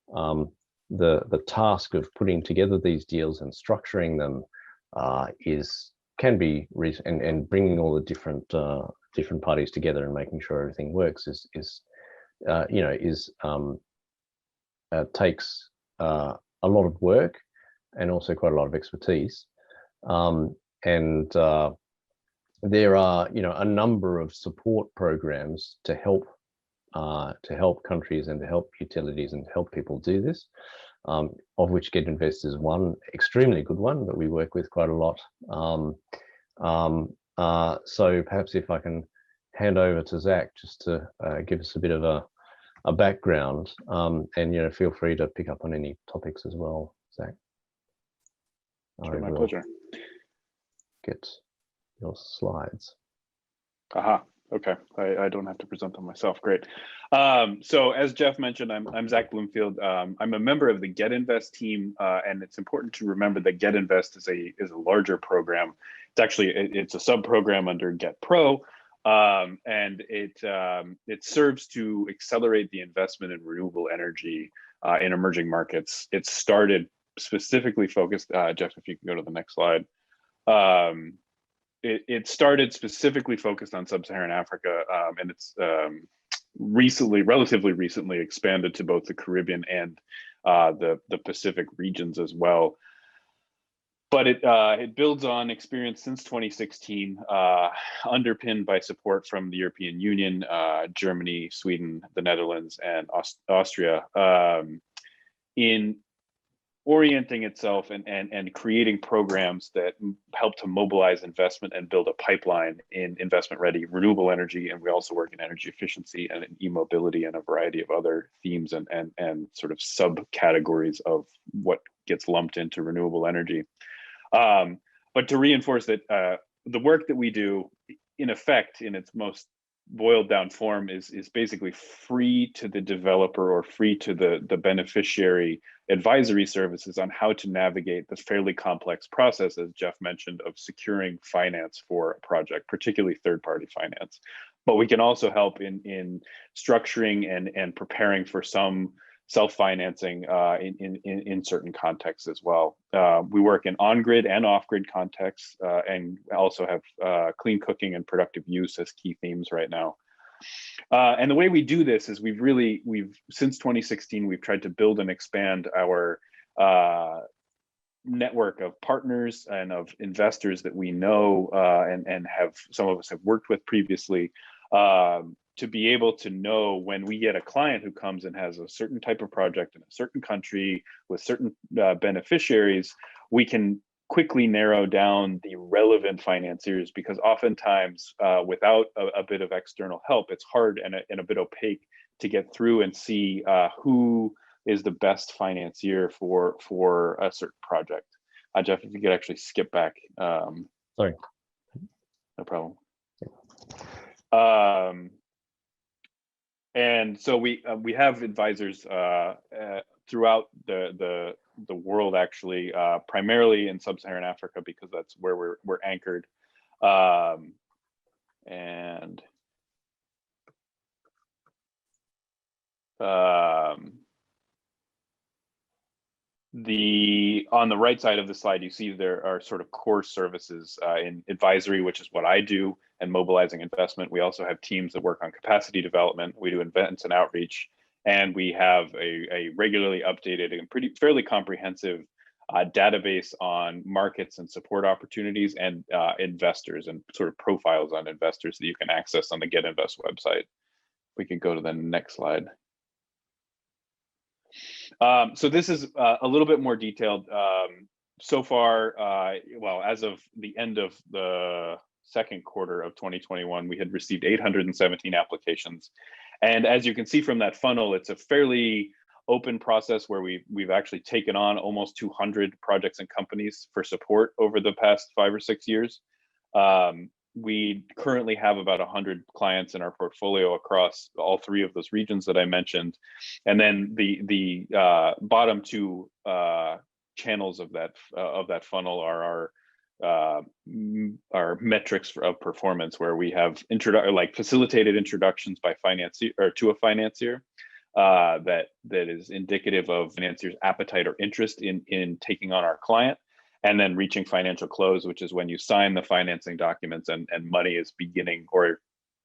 the task of putting together these deals and structuring them can be and bringing all the different parties together and making sure everything works takes a lot of work and also quite a lot of expertise. There are, a number of support programs to help countries and to help utilities and to help people do this, of which GetInvest is one extremely good one that we work with quite a lot. So perhaps if I can hand over to Zach just to give us a bit of a background, and feel free to pick up on any topics as well, Zach. Sure, my pleasure. Get your slides. Aha. Okay. I don't have to present them myself. Great. So as Jeff mentioned, I'm Zach Bloomfield. I'm a member of the GetInvest team, and it's important to remember that GetInvest is a larger program. It's actually a sub program under GetPro, And it serves to accelerate the investment in renewable energy in emerging markets. It started specifically focused, Jeff, if you can go to the next slide. It started specifically focused on sub-Saharan Africa, and it's relatively recently expanded to both the Caribbean and the Pacific regions as well. But it builds on experience since 2016, underpinned by support from the European Union, Germany, Sweden, the Netherlands, and Austria, in orienting itself and creating programs that help to mobilize investment and build a pipeline in investment-ready renewable energy. And we also work in energy efficiency and in e-mobility and a variety of other themes and sort of subcategories of what gets lumped into renewable energy. But to reinforce that the work that we do, in effect, in its most boiled down form, is basically free to the developer or free to the beneficiary advisory services on how to navigate the fairly complex process, as Jeff mentioned, of securing finance for a project, particularly third-party finance. But we can also help in structuring and preparing for some self-financing in certain contexts as well. We work in on-grid and off-grid contexts, and also have clean cooking and productive use as key themes right now. And the way we do this is we've since 2016, we've tried to build and expand our network of partners and of investors that we know and have, some of us have worked with previously, to be able to know when we get a client who comes and has a certain type of project in a certain country with certain beneficiaries, we can quickly narrow down the relevant financiers, because oftentimes without a bit of external help, it's hard and a bit opaque to get through and see who is the best financier for a certain project. Jeff, if you could actually skip back. Sorry. No problem. And so we have advisors throughout the world, actually, primarily in sub-Saharan Africa, because that's where we're anchored. And on the right side of the slide, you see there are sort of core services in advisory, which is what I do, and mobilizing investment. We also have teams that work on capacity development. We do events and outreach, and we have a regularly updated and fairly comprehensive database on markets and support opportunities and investors and sort of profiles on investors that you can access on the Get Invest website. We can go to the next slide. So this is a little bit more detailed. So far, well, as of the end of the second quarter of 2021, we had received 817 applications. And as you can see from that funnel, it's a fairly open process where we've actually taken on almost 200 projects and companies for support over the past 5 or 6 years. We currently have about 100 clients in our portfolio across all 3 of those regions that I mentioned. And then the bottom 2 channels of that funnel are our metrics of performance, where we have facilitated introductions by financier or to a financier that is indicative of financier's appetite or interest in taking on our client. And then reaching financial close, which is when you sign the financing documents and money is beginning, or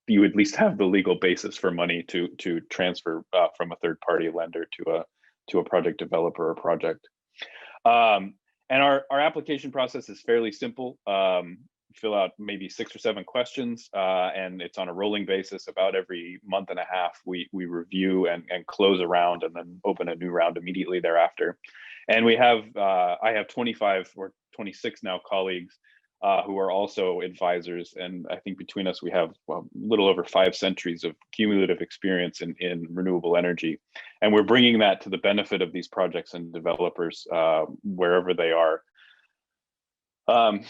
you at least have the legal basis for money to transfer from a third-party lender to a project developer or project. And our application process is fairly simple. Fill out maybe 6 or 7 questions, and it's on a rolling basis. About every month and a half, we review and close a round, and then open a new round immediately thereafter. And we have, I have 25 or 26 now colleagues who are also advisors. And I think between us, we have a little over 5 centuries of cumulative experience in renewable energy. And we're bringing that to the benefit of these projects and developers wherever they are. And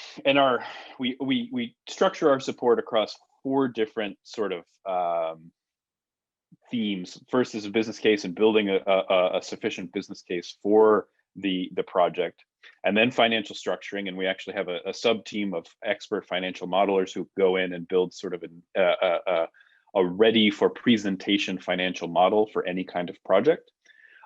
we structure our support across 4 different sort of themes. First is a business case and building a sufficient business case for the project. and then financial structuring. And we actually have a sub team of expert financial modelers who go in and build sort of a ready for presentation financial model for any kind of project.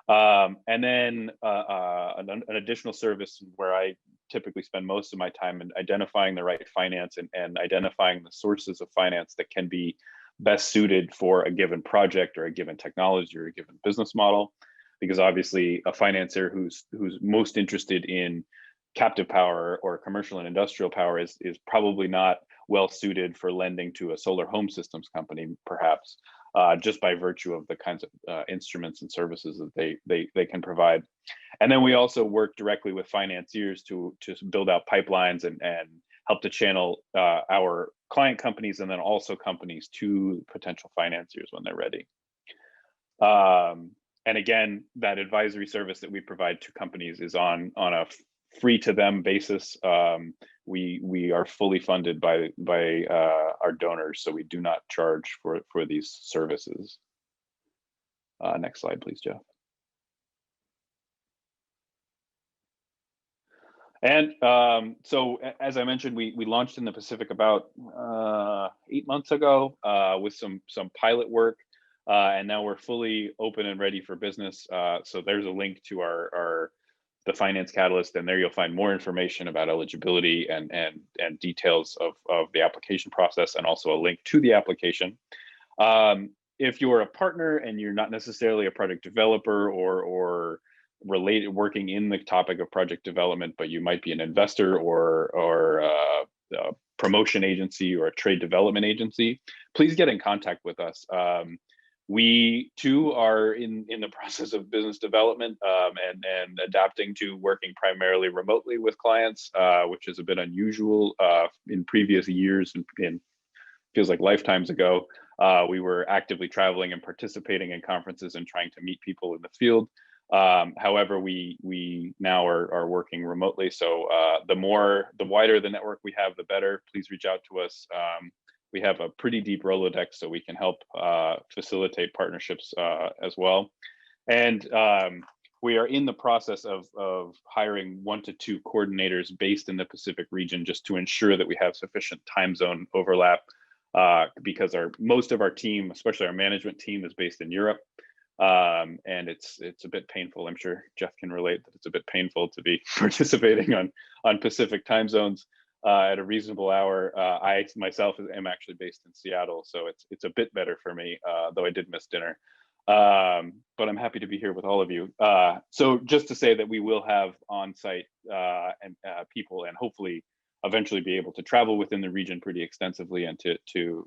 And then an additional service where I typically spend most of my time in identifying the right finance and identifying the sources of finance that can be best suited for a given project or a given technology or a given business model. Because obviously a financier who's most interested in captive power or commercial and industrial power is probably not well suited for lending to a solar home systems company, perhaps, just by virtue of the kinds of instruments and services that they can provide. And then we also work directly with financiers to build out pipelines and help to channel our client companies and then also companies to potential financiers when they're ready. And again, that advisory service that we provide to companies is on a free to them basis. We are fully funded by our donors, so we do not charge for these services. Next slide, please, Jeff. And so, as I mentioned, we launched in the Pacific about 8 months ago with some pilot work. And now we're fully open and ready for business. So there's a link to the Finance Catalyst, and there you'll find more information about eligibility and details of the application process, and also a link to the application. If you're a partner and you're not necessarily a project developer or related working in the topic of project development, but you might be an investor or a promotion agency or a trade development agency, please get in contact with us. We too are in the process of business development and adapting to working primarily remotely with clients, which is a bit unusual in previous years and feels like lifetimes ago. We were actively traveling and participating in conferences and trying to meet people in the field. However, we now are working remotely. So the wider the network we have, the better. Please reach out to us. We have a pretty deep Rolodex, so we can help facilitate partnerships as well. And we are in the process of hiring 1 to 2 coordinators based in the Pacific region, just to ensure that we have sufficient time zone overlap, because most of our team, especially our management team, is based in Europe. And it's a bit painful. I'm sure Jeff can relate that it's a bit painful to be participating on Pacific time zones at a reasonable hour. I myself am actually based in Seattle, so it's a bit better for me, though I did miss dinner. But I'm happy to be here with all of you. So just to say that we will have on-site people, and hopefully eventually be able to travel within the region pretty extensively and to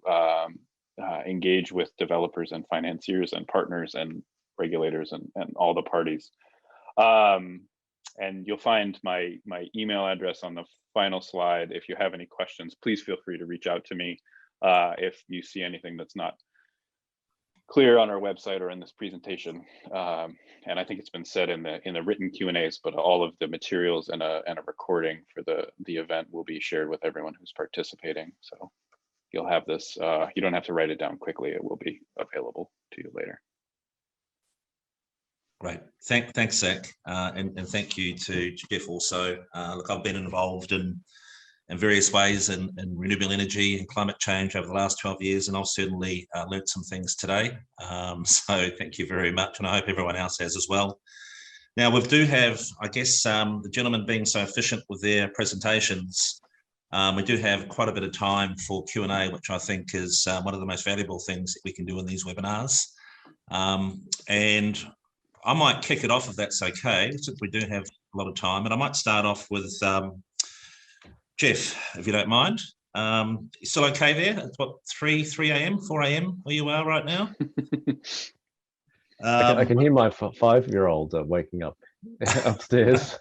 engage with developers and financiers and partners and regulators and all the parties. And you'll find my email address on the final slide. If you have any questions, please feel free to reach out to me if you see anything that's not clear on our website or in this presentation. And I think it's been said in the written Q&As, but all of the materials and a recording for the event will be shared with everyone who's participating. So you'll have this. You don't have to write it down quickly. It will be available to you later. Great. Thanks, Zach. And thank you to Jeff also. Look, I've been involved in various ways in renewable energy and climate change over the last 12 years, and I've certainly learned some things today. So thank you very much, and I hope everyone else has as well. Now, we do have, I guess, the gentlemen being so efficient with their presentations, we do have quite a bit of time for Q&A, which I think is one of the most valuable things that we can do in these webinars. And I might kick it off if that's okay, since we do have a lot of time. And I might start off with Jeff, if you don't mind. You still okay there? It's what, 3 a.m., 4 a.m. where you are right now? I can hear my 5-year-old waking up upstairs.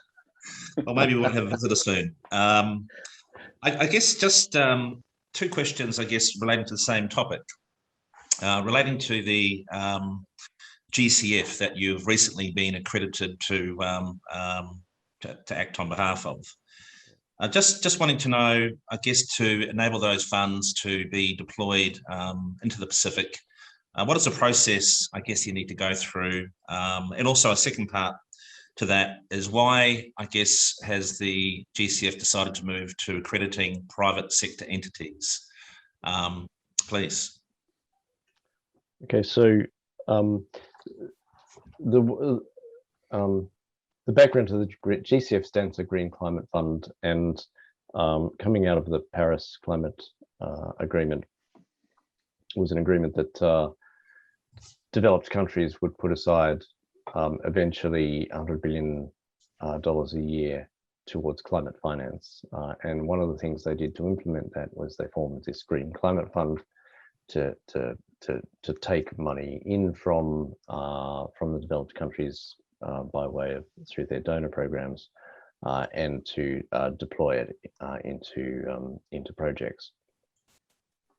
Well, maybe we'll have a visitor soon. I guess just 2 questions, I guess, relating to the same topic, relating to the GCF that you've recently been accredited to act on behalf of. Just wanting to know, I guess, to enable those funds to be deployed into the Pacific, what is the process, I guess, you need to go through? And also a second part, to that is why, I guess, has the GCF decided to move to accrediting private sector entities? Please. Okay, so the background to the GCF stands for Green Climate Fund, and coming out of the Paris Climate Agreement was an agreement that developed countries would put aside eventually $100 billion a year towards climate finance. And one of the things they did to implement that was they formed this Green Climate Fund to take money in from the developed countries by way of through their donor programs and to deploy it into projects.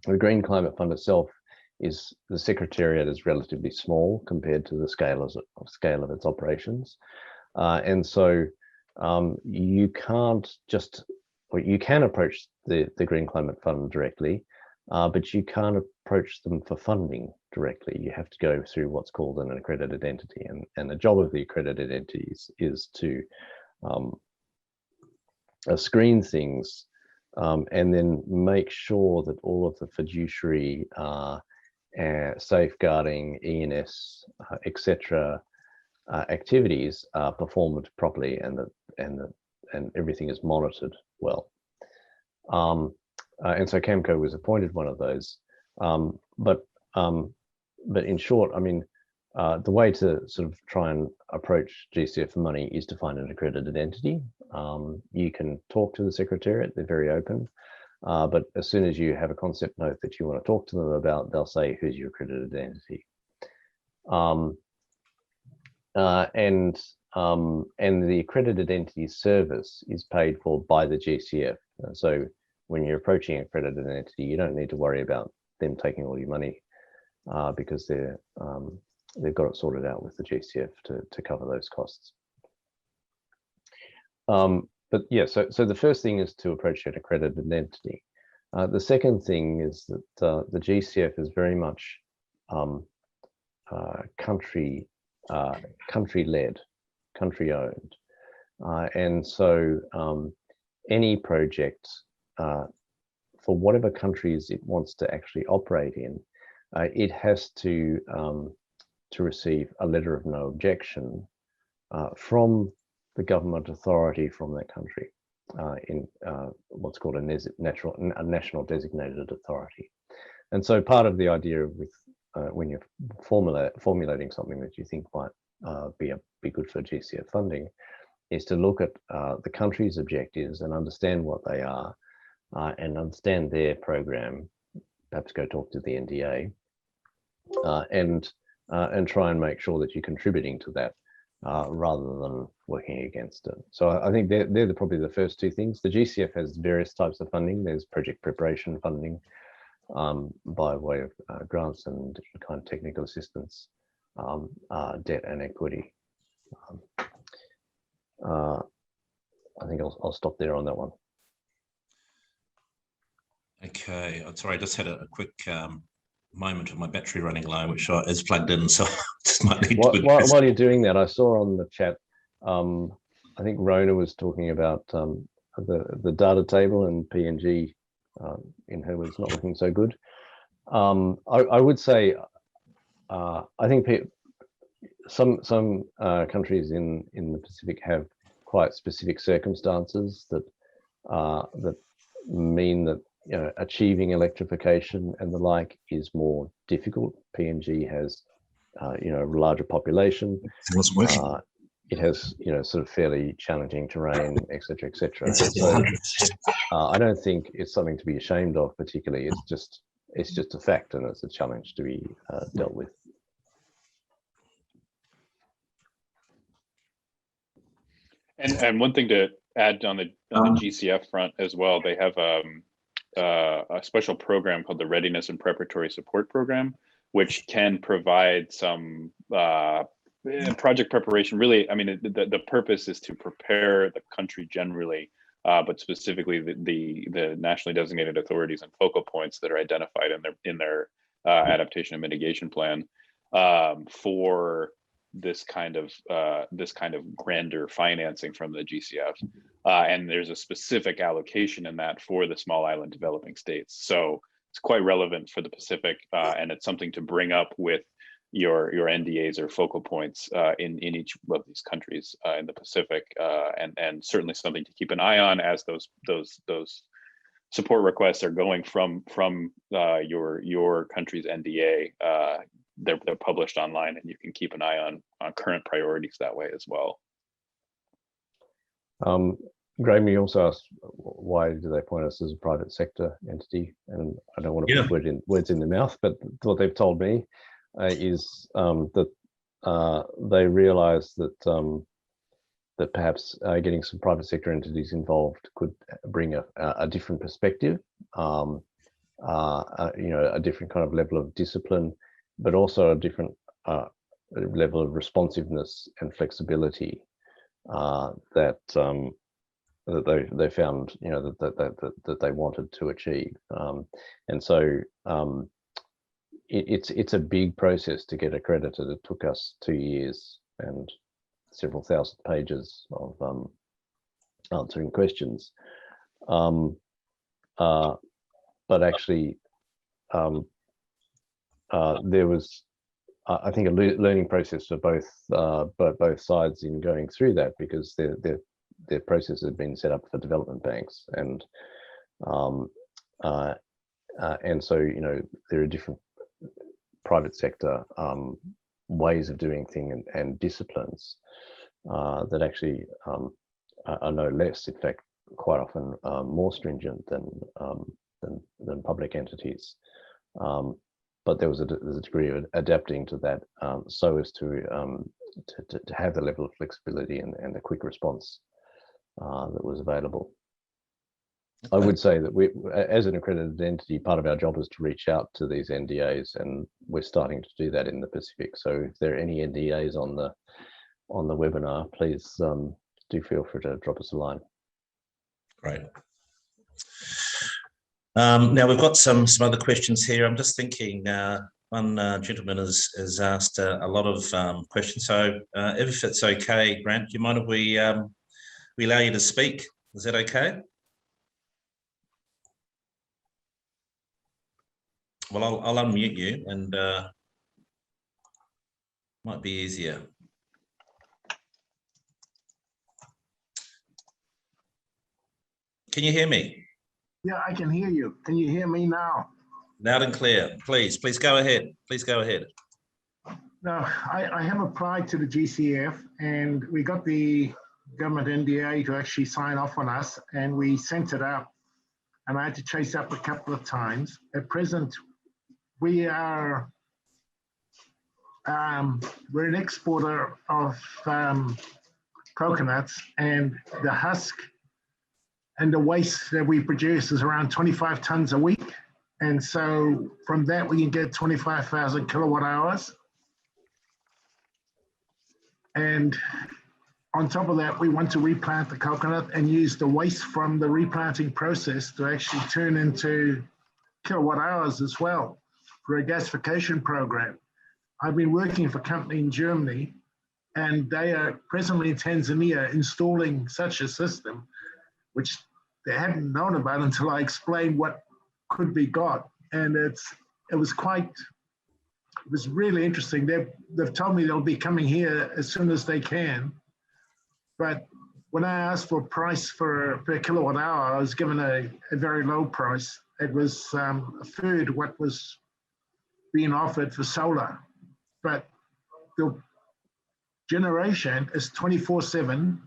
The Green Climate Fund itself is, the secretariat is relatively small compared to the scale of its operations, and so you can't just, or you can approach the Green Climate Fund directly, but you can't approach them for funding directly. You have to go through what's called an accredited entity, and the job of the accredited entities is to screen things and then make sure that all of the fiduciary safeguarding, ENS, etc. Activities are performed properly, and everything is monitored well. And so Camco was appointed one of those. But in short, I mean, the way to sort of try and approach GCF for money is to find an accredited entity. You can talk to the Secretariat, they're very open. But as soon as you have a concept note that you want to talk to them about, they'll say, who's your accredited entity? And the accredited entity service is paid for by the GCF. So when you're approaching an accredited entity, you don't need to worry about them taking all your money because they've got it sorted out with the GCF to cover those costs. But yeah, so the first thing is to approach an accredited entity. The second thing is that the GCF is very much country-led, country-owned, and so any project for whatever countries it wants to actually operate in, it has to receive a letter of no objection from the government authority from that country in what's called a national designated authority. And so part of the idea with when you're formulating something that you think might be good for GCF funding is to look at the country's objectives and understand what they are and understand their program, perhaps go talk to the NDA and try and make sure that you're contributing to that rather than working against it. So I think they're probably the first two things. The GCF has various types of funding. There's project preparation funding by way of grants and in-kind technical assistance, debt and equity. I think I'll stop there on that one. Okay, sorry, I just had a quick moment of my battery running low, which is plugged in, so just might need to while you're doing that, I saw on the chat, I think Rona was talking about the data table, and PNG in her was not looking so good. I would say I think some countries in the Pacific have quite specific circumstances that that mean that achieving electrification and the like is more difficult. PNG has a larger population. It has sort of fairly challenging terrain, etc., etc. So I don't think it's something to be ashamed of particularly. It's just a fact, and it's a challenge to be dealt with. And one thing to add on the GCF front as well, they have a special program called the Readiness and Preparatory Support Program, which can provide some project preparation. Really, I mean, the purpose is to prepare the country generally, but specifically the nationally designated authorities and focal points that are identified in their adaptation and mitigation plan for this kind of grander financing from the GCF, and there's a specific allocation in that for the small island developing states. So it's quite relevant for the Pacific, and it's something to bring up with your NDAs or focal points in each of these countries in the Pacific, and certainly something to keep an eye on as those support requests are going from your country's NDA. They're published online, and you can keep an eye on current priorities that way as well. Graham, you also asked why do they point us as a private sector entity, and I don't want to put words in their mouth, but what they've told me is that they realise that that perhaps getting some private sector entities involved could bring a different perspective, you know, a different kind of level of discipline, but also a different level of responsiveness and flexibility that they found, you know, that they wanted to achieve, and so it's a big process to get accredited. It took us 2 years and several thousand pages of answering questions, but actually there was, I think, a learning process for both sides in going through that, because their process had been set up for development banks, and so, you know, there are different private sector ways of doing things and disciplines that actually are no less, in fact, quite often more stringent than public entities. But there's a degree of adapting to that, so as to have the level of flexibility and the quick response that was available. I would say that we, as an accredited entity, part of our job is to reach out to these NDAs, and we're starting to do that in the Pacific. So if there are any NDAs on the webinar, please do feel free to drop us a line. Great. Now we've got some other questions here. I'm just thinking, one gentleman has asked a lot of questions. So if it's okay, Grant, do you mind if we allow you to speak? Is that okay? Well, I'll unmute you, and might be easier. Can you hear me? Yeah, I can hear you. Can you hear me now? Loud and clear. Please go ahead. Please go ahead. No, I have applied to the GCF, and we got the government NDA to actually sign off on us, and we sent it out, and I had to chase up a couple of times. At present, we are we're an exporter of coconuts, and the husk and the waste that we produce is around 25 tons a week. And so from that, we can get 25,000 kilowatt hours. And on top of that, we want to replant the coconut and use the waste from the replanting process to actually turn into kilowatt hours as well for a gasification program. I've been working for a company in Germany, and they are presently in Tanzania installing such a system, which they hadn't known about until I explained what could be got. And it was really interesting. They've told me they'll be coming here as soon as they can. But when I asked for a price per kilowatt hour, I was given a very low price. It was a third what was being offered for solar. But the generation is 24/7,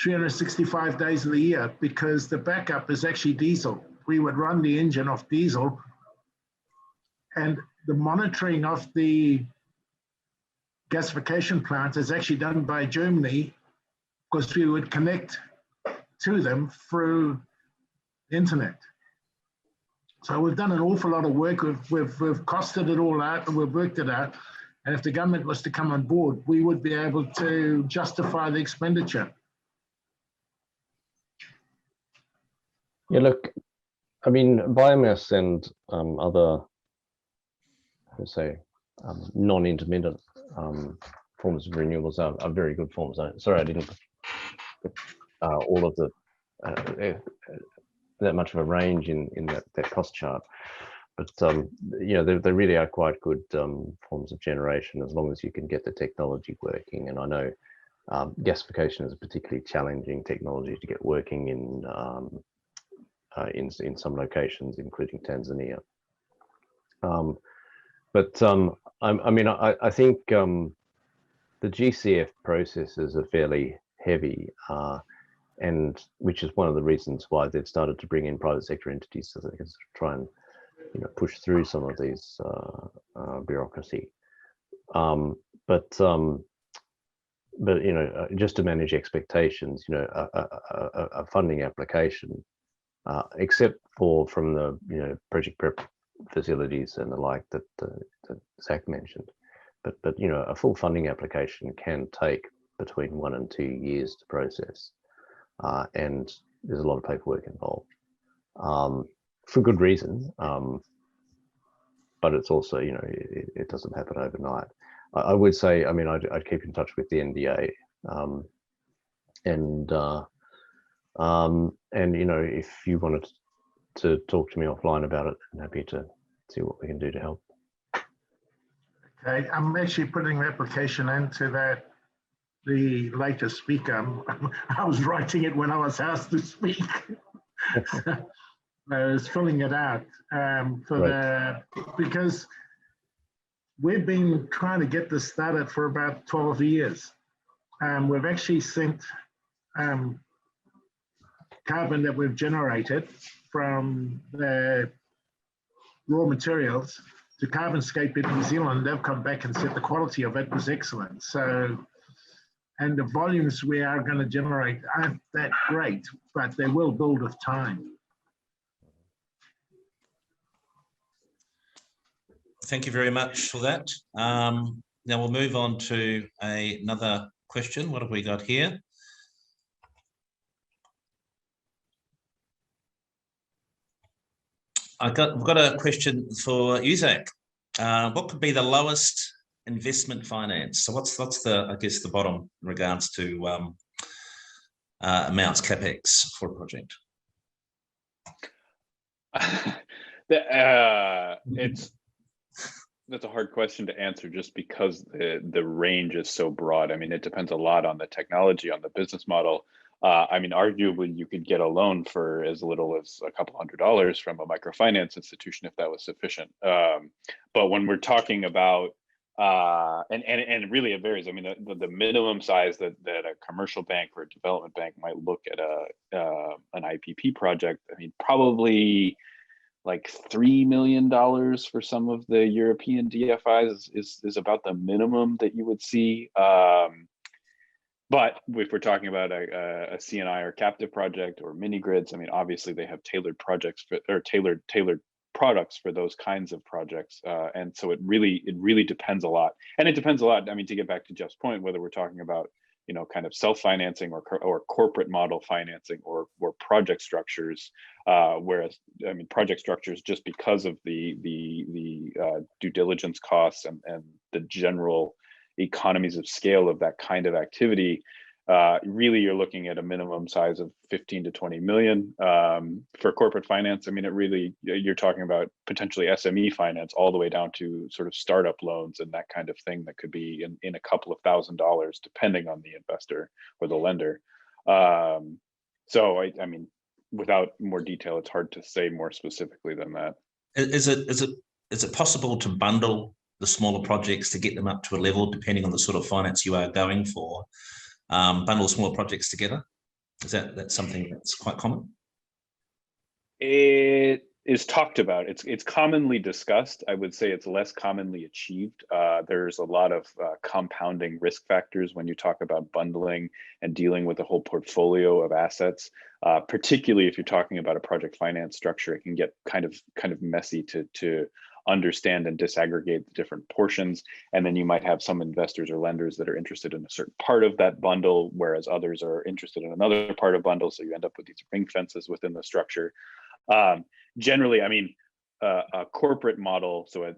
365 days of the year, because the backup is actually diesel. We would run the engine off diesel, and the monitoring of the gasification plant is actually done by Germany, because we would connect to them through the internet. So we've done an awful lot of work. We've costed it all out, and we've worked it out. And if the government was to come on board, we would be able to justify the expenditure. Yeah, look, I mean, biomass and other, let's say, non-intermittent forms of renewables are very good forms. Sorry, I didn't put all of the that much of a range in that cost chart, but you know, they really are quite good forms of generation as long as you can get the technology working. And I know gasification is a particularly challenging technology to get working in some locations, including Tanzania. I mean, I think the GCF processes are fairly heavy, and which is one of the reasons why they've started to bring in private sector entities so they can try and, you know, push through some of these bureaucracy. But you know, just to manage expectations, you know, a funding application, except for from the, you know, project prep facilities and the like that Zach mentioned, but you know, a full funding application can take between 1 and 2 years to process, and there's a lot of paperwork involved, for good reason, but it's also, you know, it doesn't happen overnight. I would say, I mean, I'd keep in touch with the NDA, and you know, if you wanted to talk to me offline about it, I'm happy to see what we can do to help. Okay, I'm actually putting an application into that, the latest speaker. I was writing it when I was asked to speak. I was filling it out because we've been trying to get this started for about 12 years. We've actually sent carbon that we've generated from the raw materials to Carbonscape in New Zealand. They've come back and said the quality of it was excellent. So, and the volumes we are going to generate aren't that great, but they will build with time. Thank you very much for that. Now we'll move on to another question. What have we got here? We've got a question for you, Zach. What could be the lowest investment finance? So what's the, I guess, the bottom in regards to amounts, CapEx for a project? That's a hard question to answer just because the range is so broad. I mean, it depends a lot on the technology, on the business model. I mean, arguably, you could get a loan for as little as a couple $100 from a microfinance institution if that was sufficient. But when we're talking about, and really it varies. I mean, the minimum size that a commercial bank or a development bank might look at an IPP project, I mean, probably like $3 million for some of the European DFIs is about the minimum that you would see. But if we're talking about a CNI or captive project or mini grids, I mean, obviously they have tailored projects or tailored products for those kinds of projects. And so it really depends a lot. And it depends a lot, I mean, to get back to Jeff's point, whether we're talking about, you know, kind of self-financing or corporate model financing or project structures, whereas, I mean, project structures, just because of the due diligence costs and the general economies of scale of that kind of activity, really you're looking at a minimum size of 15 to 20 million for corporate finance. I mean, it really, you're talking about potentially SME finance all the way down to sort of startup loans and that kind of thing that could be in a couple of $1,000s depending on the investor or the lender. So I mean, without more detail, it's hard to say more specifically than that. Is it possible to bundle the smaller projects to get them up to a level, depending on the sort of finance you are going for, bundle smaller projects together? Is that's something that's quite common? It is talked about. It's commonly discussed. I would say it's less commonly achieved. There's a lot of compounding risk factors when you talk about bundling and dealing with a whole portfolio of assets. Particularly if you're talking about a project finance structure, it can get kind of messy to understand and disaggregate the different portions. And then you might have some investors or lenders that are interested in a certain part of that bundle, whereas others are interested in another part of bundle. So you end up with these ring fences within the structure. Generally, I mean, a corporate model, so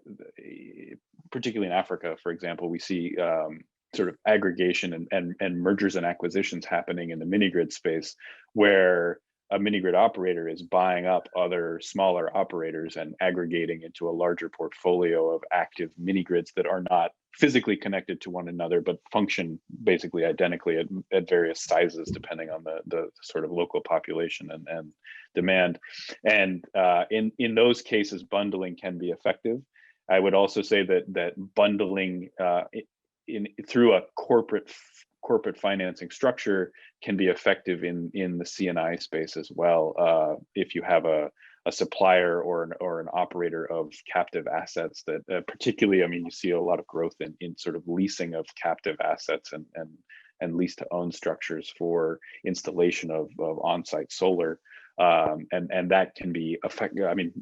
particularly in Africa, for example, we see sort of aggregation and mergers and acquisitions happening in the mini grid space, where a mini grid operator is buying up other smaller operators and aggregating into a larger portfolio of active mini grids that are not physically connected to one another, but function basically identically at various sizes, depending on the sort of local population and demand. And in those cases, bundling can be effective. I would also say that bundling through a corporate financing structure can be effective in the C&I space as well. If you have a supplier or an operator of captive assets that particularly, I mean, you see a lot of growth in sort of leasing of captive assets and lease to own structures for installation of on-site solar. And that can be effective. I mean,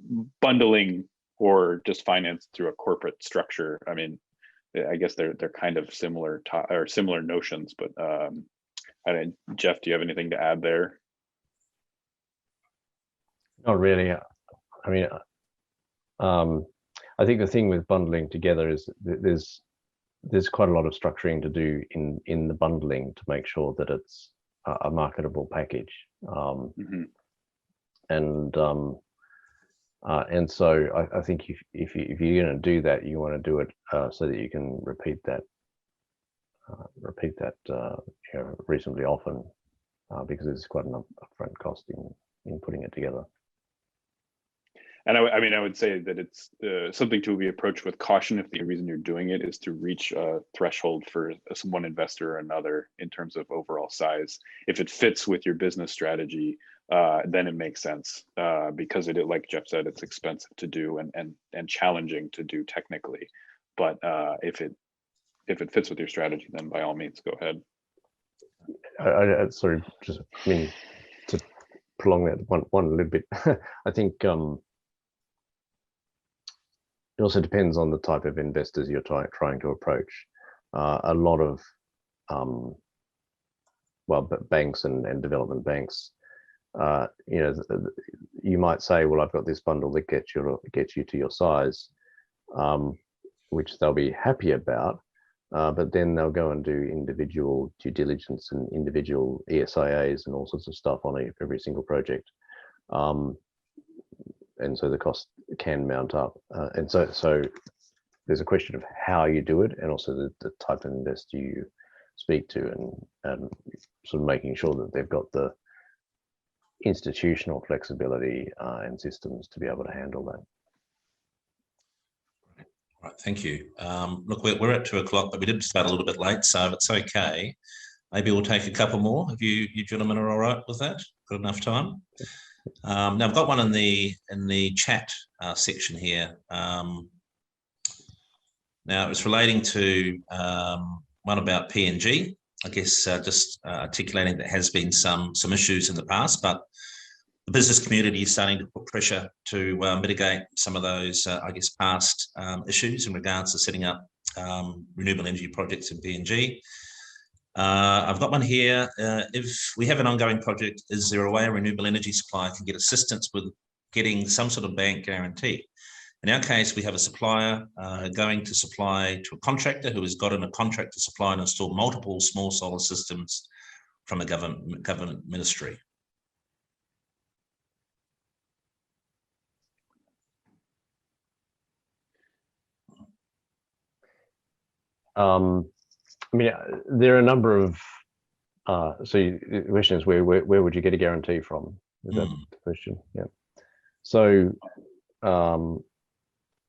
bundling or just financed through a corporate structure. I mean, I guess they're kind of similar notions, but Jeff, do you have anything to add there? Not really. I mean, I think the thing with bundling together is there's quite a lot of structuring to do in the bundling to make sure that it's a marketable package. And so I think if you're going to do that, you want to do it so that you can repeat that reasonably often, because there's quite an upfront cost in putting it together. And I would say that it's something to be approached with caution if the reason you're doing it is to reach a threshold for one investor or another in terms of overall size. If it fits with your business strategy, then it makes sense, because like Jeff said, it's expensive to do and challenging to do technically. But if it fits with your strategy, then by all means, go ahead. I sorry, just mean to prolong that one little bit. I think it also depends on the type of investors you're trying to approach. A lot of banks and development banks, you might say, well, I've got this bundle that gets you to your size, which they'll be happy about, but then they'll go and do individual due diligence and individual ESIAs and all sorts of stuff on every single project. And so the cost can mount up. And so there's a question of how you do it, and also the type of investor you speak to, and sort of making sure that they've got the institutional flexibility and systems to be able to handle that. Right, thank you. Look, we're at 2 o'clock, but we did start a little bit late, so if it's okay, maybe we'll take a couple more. If you gentlemen are all right with that? Got enough time? Now I've got one in the chat section here. Now it's relating to one about PNG. I guess just articulating that has been some issues in the past, but the business community is starting to put pressure to mitigate some of those, I guess, past issues in regards to setting up renewable energy projects in PNG. I've got one here. If we have an ongoing project, is there a way a renewable energy supplier can get assistance with getting some sort of bank guarantee? In our case, we have a supplier going to supply to a contractor who has gotten a contract to supply and install multiple small solar systems from a government ministry. I mean, there are a number of, so the question is, where would you get a guarantee from? Is that the question? Yeah. So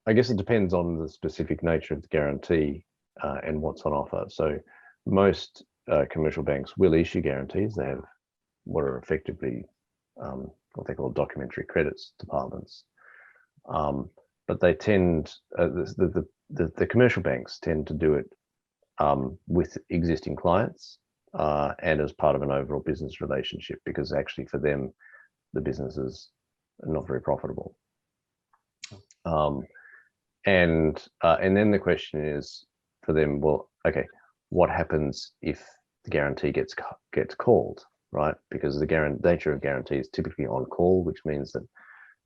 I guess it depends on the specific nature of the guarantee and what's on offer. So most commercial banks will issue guarantees. They have what are effectively what they call documentary credits departments. But they tend, the commercial banks tend to do it with existing clients and as part of an overall business relationship, because actually for them, the business is not very profitable. And then the question is for them, well, okay, what happens if the guarantee gets called, right? Because the nature of guarantee is typically on call, which means that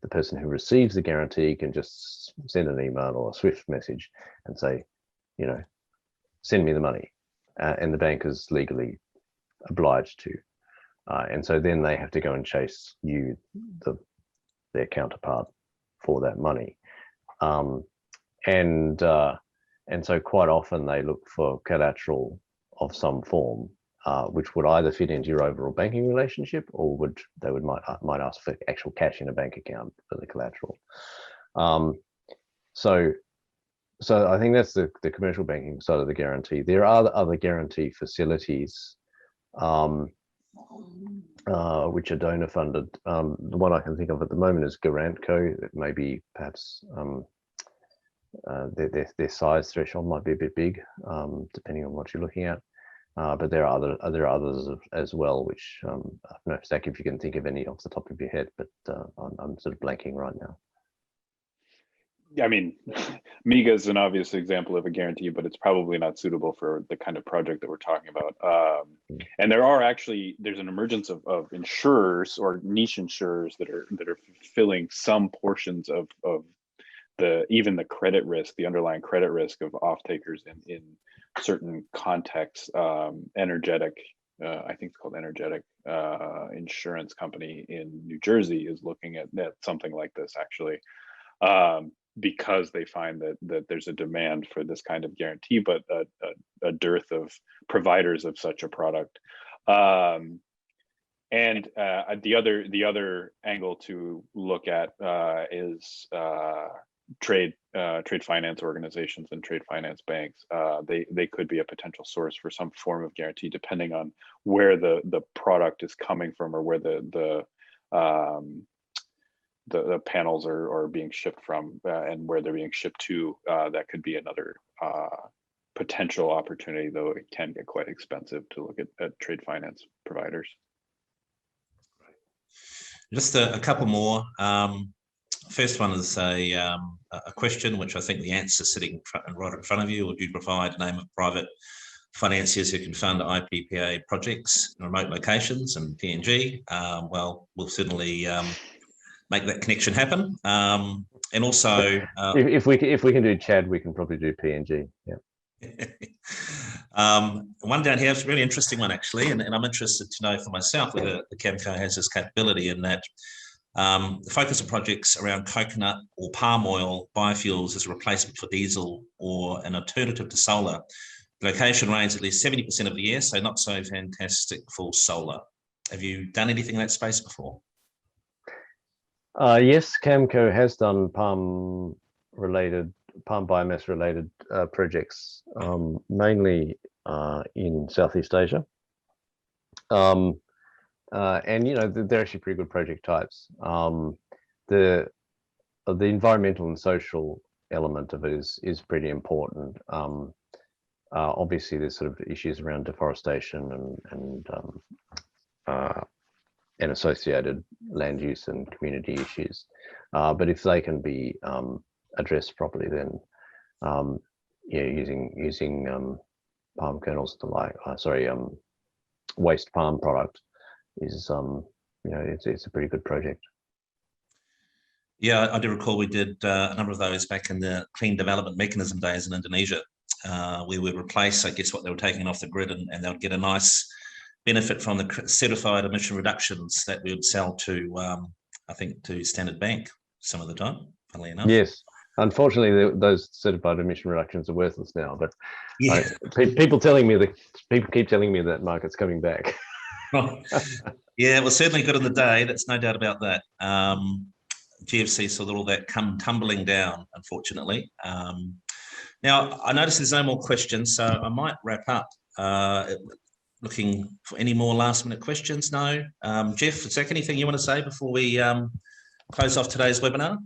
the person who receives the guarantee can just send an email or a Swift message and say, you know, send me the money, and the bank is legally obliged to. And so then they have to go and chase you, their counterpart, for that money. And so quite often they look for collateral of some form, which would either fit into your overall banking relationship, or might ask for actual cash in a bank account for the collateral. So I think that's the commercial banking side of the guarantee. There are other guarantee facilities which are donor funded. The one I can think of at the moment is Camco. It may be perhaps their size threshold might be a bit big, depending on what you're looking at. But there are others as well, which I don't know, Zach, if you can think of any off the top of your head, but I'm sort of blanking right now. I mean, MEGA is an obvious example of a guarantee, but it's probably not suitable for the kind of project that we're talking about. And there's an emergence of insurers or niche insurers that are filling some portions of even the credit risk, the underlying credit risk of off-takers in certain contexts. Energetic, I think it's called Energetic Insurance Company in New Jersey is looking at something like this, actually. Because they find that there's a demand for this kind of guarantee, but a dearth of providers of such a product. And the other angle to look at is trade finance organizations and trade finance banks. They could be a potential source for some form of guarantee, depending on where the product is coming from, or where the panels are being shipped from, and where they're being shipped to. That could be another potential opportunity, though it can get quite expensive to look at trade finance providers. Just a couple more. First one is a question, which I think the answer is sitting right in front of you. Would you provide the name of private financiers who can fund IPPA projects in remote locations and PNG? Well, we'll certainly make that connection happen. And also, if we can do Chad, we can probably do PNG. Yeah. One down here is a really interesting one, actually, and I'm interested to know for myself whether the Camco has this capability, in that the focus of projects around coconut or palm oil biofuels as a replacement for diesel or an alternative to solar. The location rains at least 70% of the year, so not so fantastic for solar. Have you done anything in that space before? Yes, Camco has done palm biomass related projects, mainly in Southeast Asia. And they're actually pretty good project types. The environmental and social element of it is pretty important. Obviously, there's sort of issues around deforestation and associated land use and community issues. But if they can be addressed properly, then using palm kernels to waste palm product is it's a pretty good project. Yeah, I do recall we did a number of those back in the clean development mechanism days in Indonesia. We would replace, I guess, what they were taking off the grid, and they would get a nice benefit from the certified emission reductions that we would sell to, I think, to Standard Bank some of the time, funnily enough. Yes. Unfortunately, those certified emission reductions are worthless now, but yeah. People keep telling me that market's coming back. Yeah, it was certainly good in the day. That's no doubt about that. GFC saw all that come tumbling down, unfortunately. Now, I notice there's no more questions, so I might wrap up. Looking for any more last minute questions? No. Jeff, is there anything you want to say before we close off today's webinar?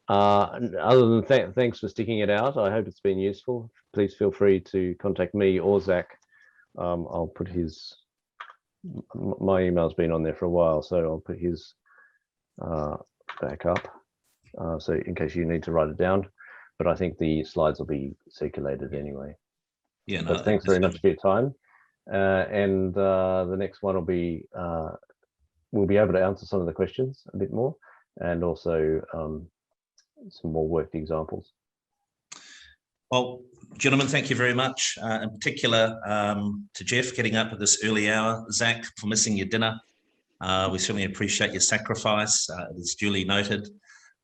Other than thanks for sticking it out. I hope it's been useful. Please feel free to contact me or Zach. I'll put my email's been on there for a while, so I'll put his back up, so in case you need to write it down. But I think the slides will be circulated anyway. Yeah. No, but thanks very much for your time. And the next one will be we'll be able to answer some of the questions a bit more. and also some more worked examples. Well, gentlemen, thank you very much. In particular, to Jeff getting up at this early hour, Zach for missing your dinner. We certainly appreciate your sacrifice. It is duly noted.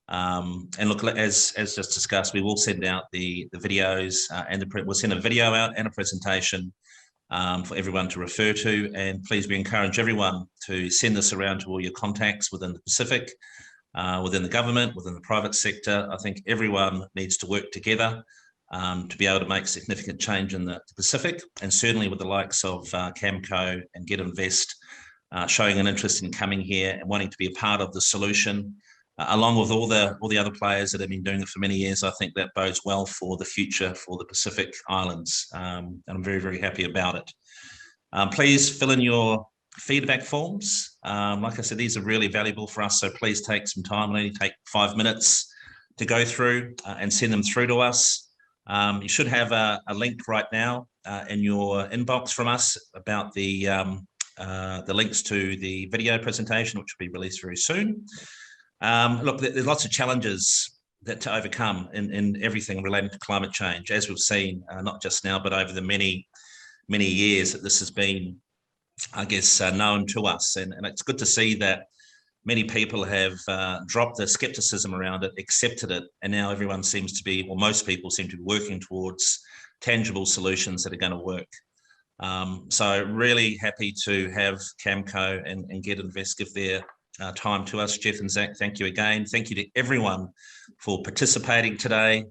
And look, as just discussed, we will send out the videos and we'll send a video out and a presentation for everyone to refer to. And please, we encourage everyone to send this around to all your contacts within the Pacific, within the government, within the private sector. I think everyone needs to work together to be able to make significant change in the Pacific, and certainly with the likes of Camco and Get Invest showing an interest in coming here and wanting to be a part of the solution. Along with all the other players that have been doing it for many years, I think that bodes well for the future for the Pacific Islands, and I'm very, very happy about it. Please fill in your feedback forms. Like I said, these are really valuable for us, so please take some time. It'll only take 5 minutes to go through and send them through to us. You should have a link right now in your inbox from us about the links to the video presentation, which will be released very soon. Look, there's lots of challenges to overcome in everything related to climate change, as we've seen, not just now, but over the many years that this has been, I guess, known to us. And it's good to see that many people have dropped the skepticism around it, accepted it, and now everyone seems to be, or most people seem to be working towards tangible solutions that are going to work. So really happy to have Camco and Get Invest give their time to us. Jeff and Zach, thank you again. Thank you to everyone for participating today.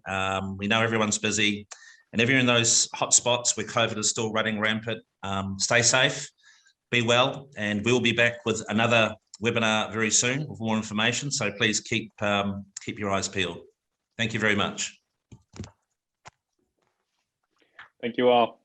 We know everyone's busy, and if you're in those hot spots where COVID is still running rampant, stay safe, be well, and we'll be back with another webinar very soon with more information. So please keep your eyes peeled. Thank you very much. Thank you all.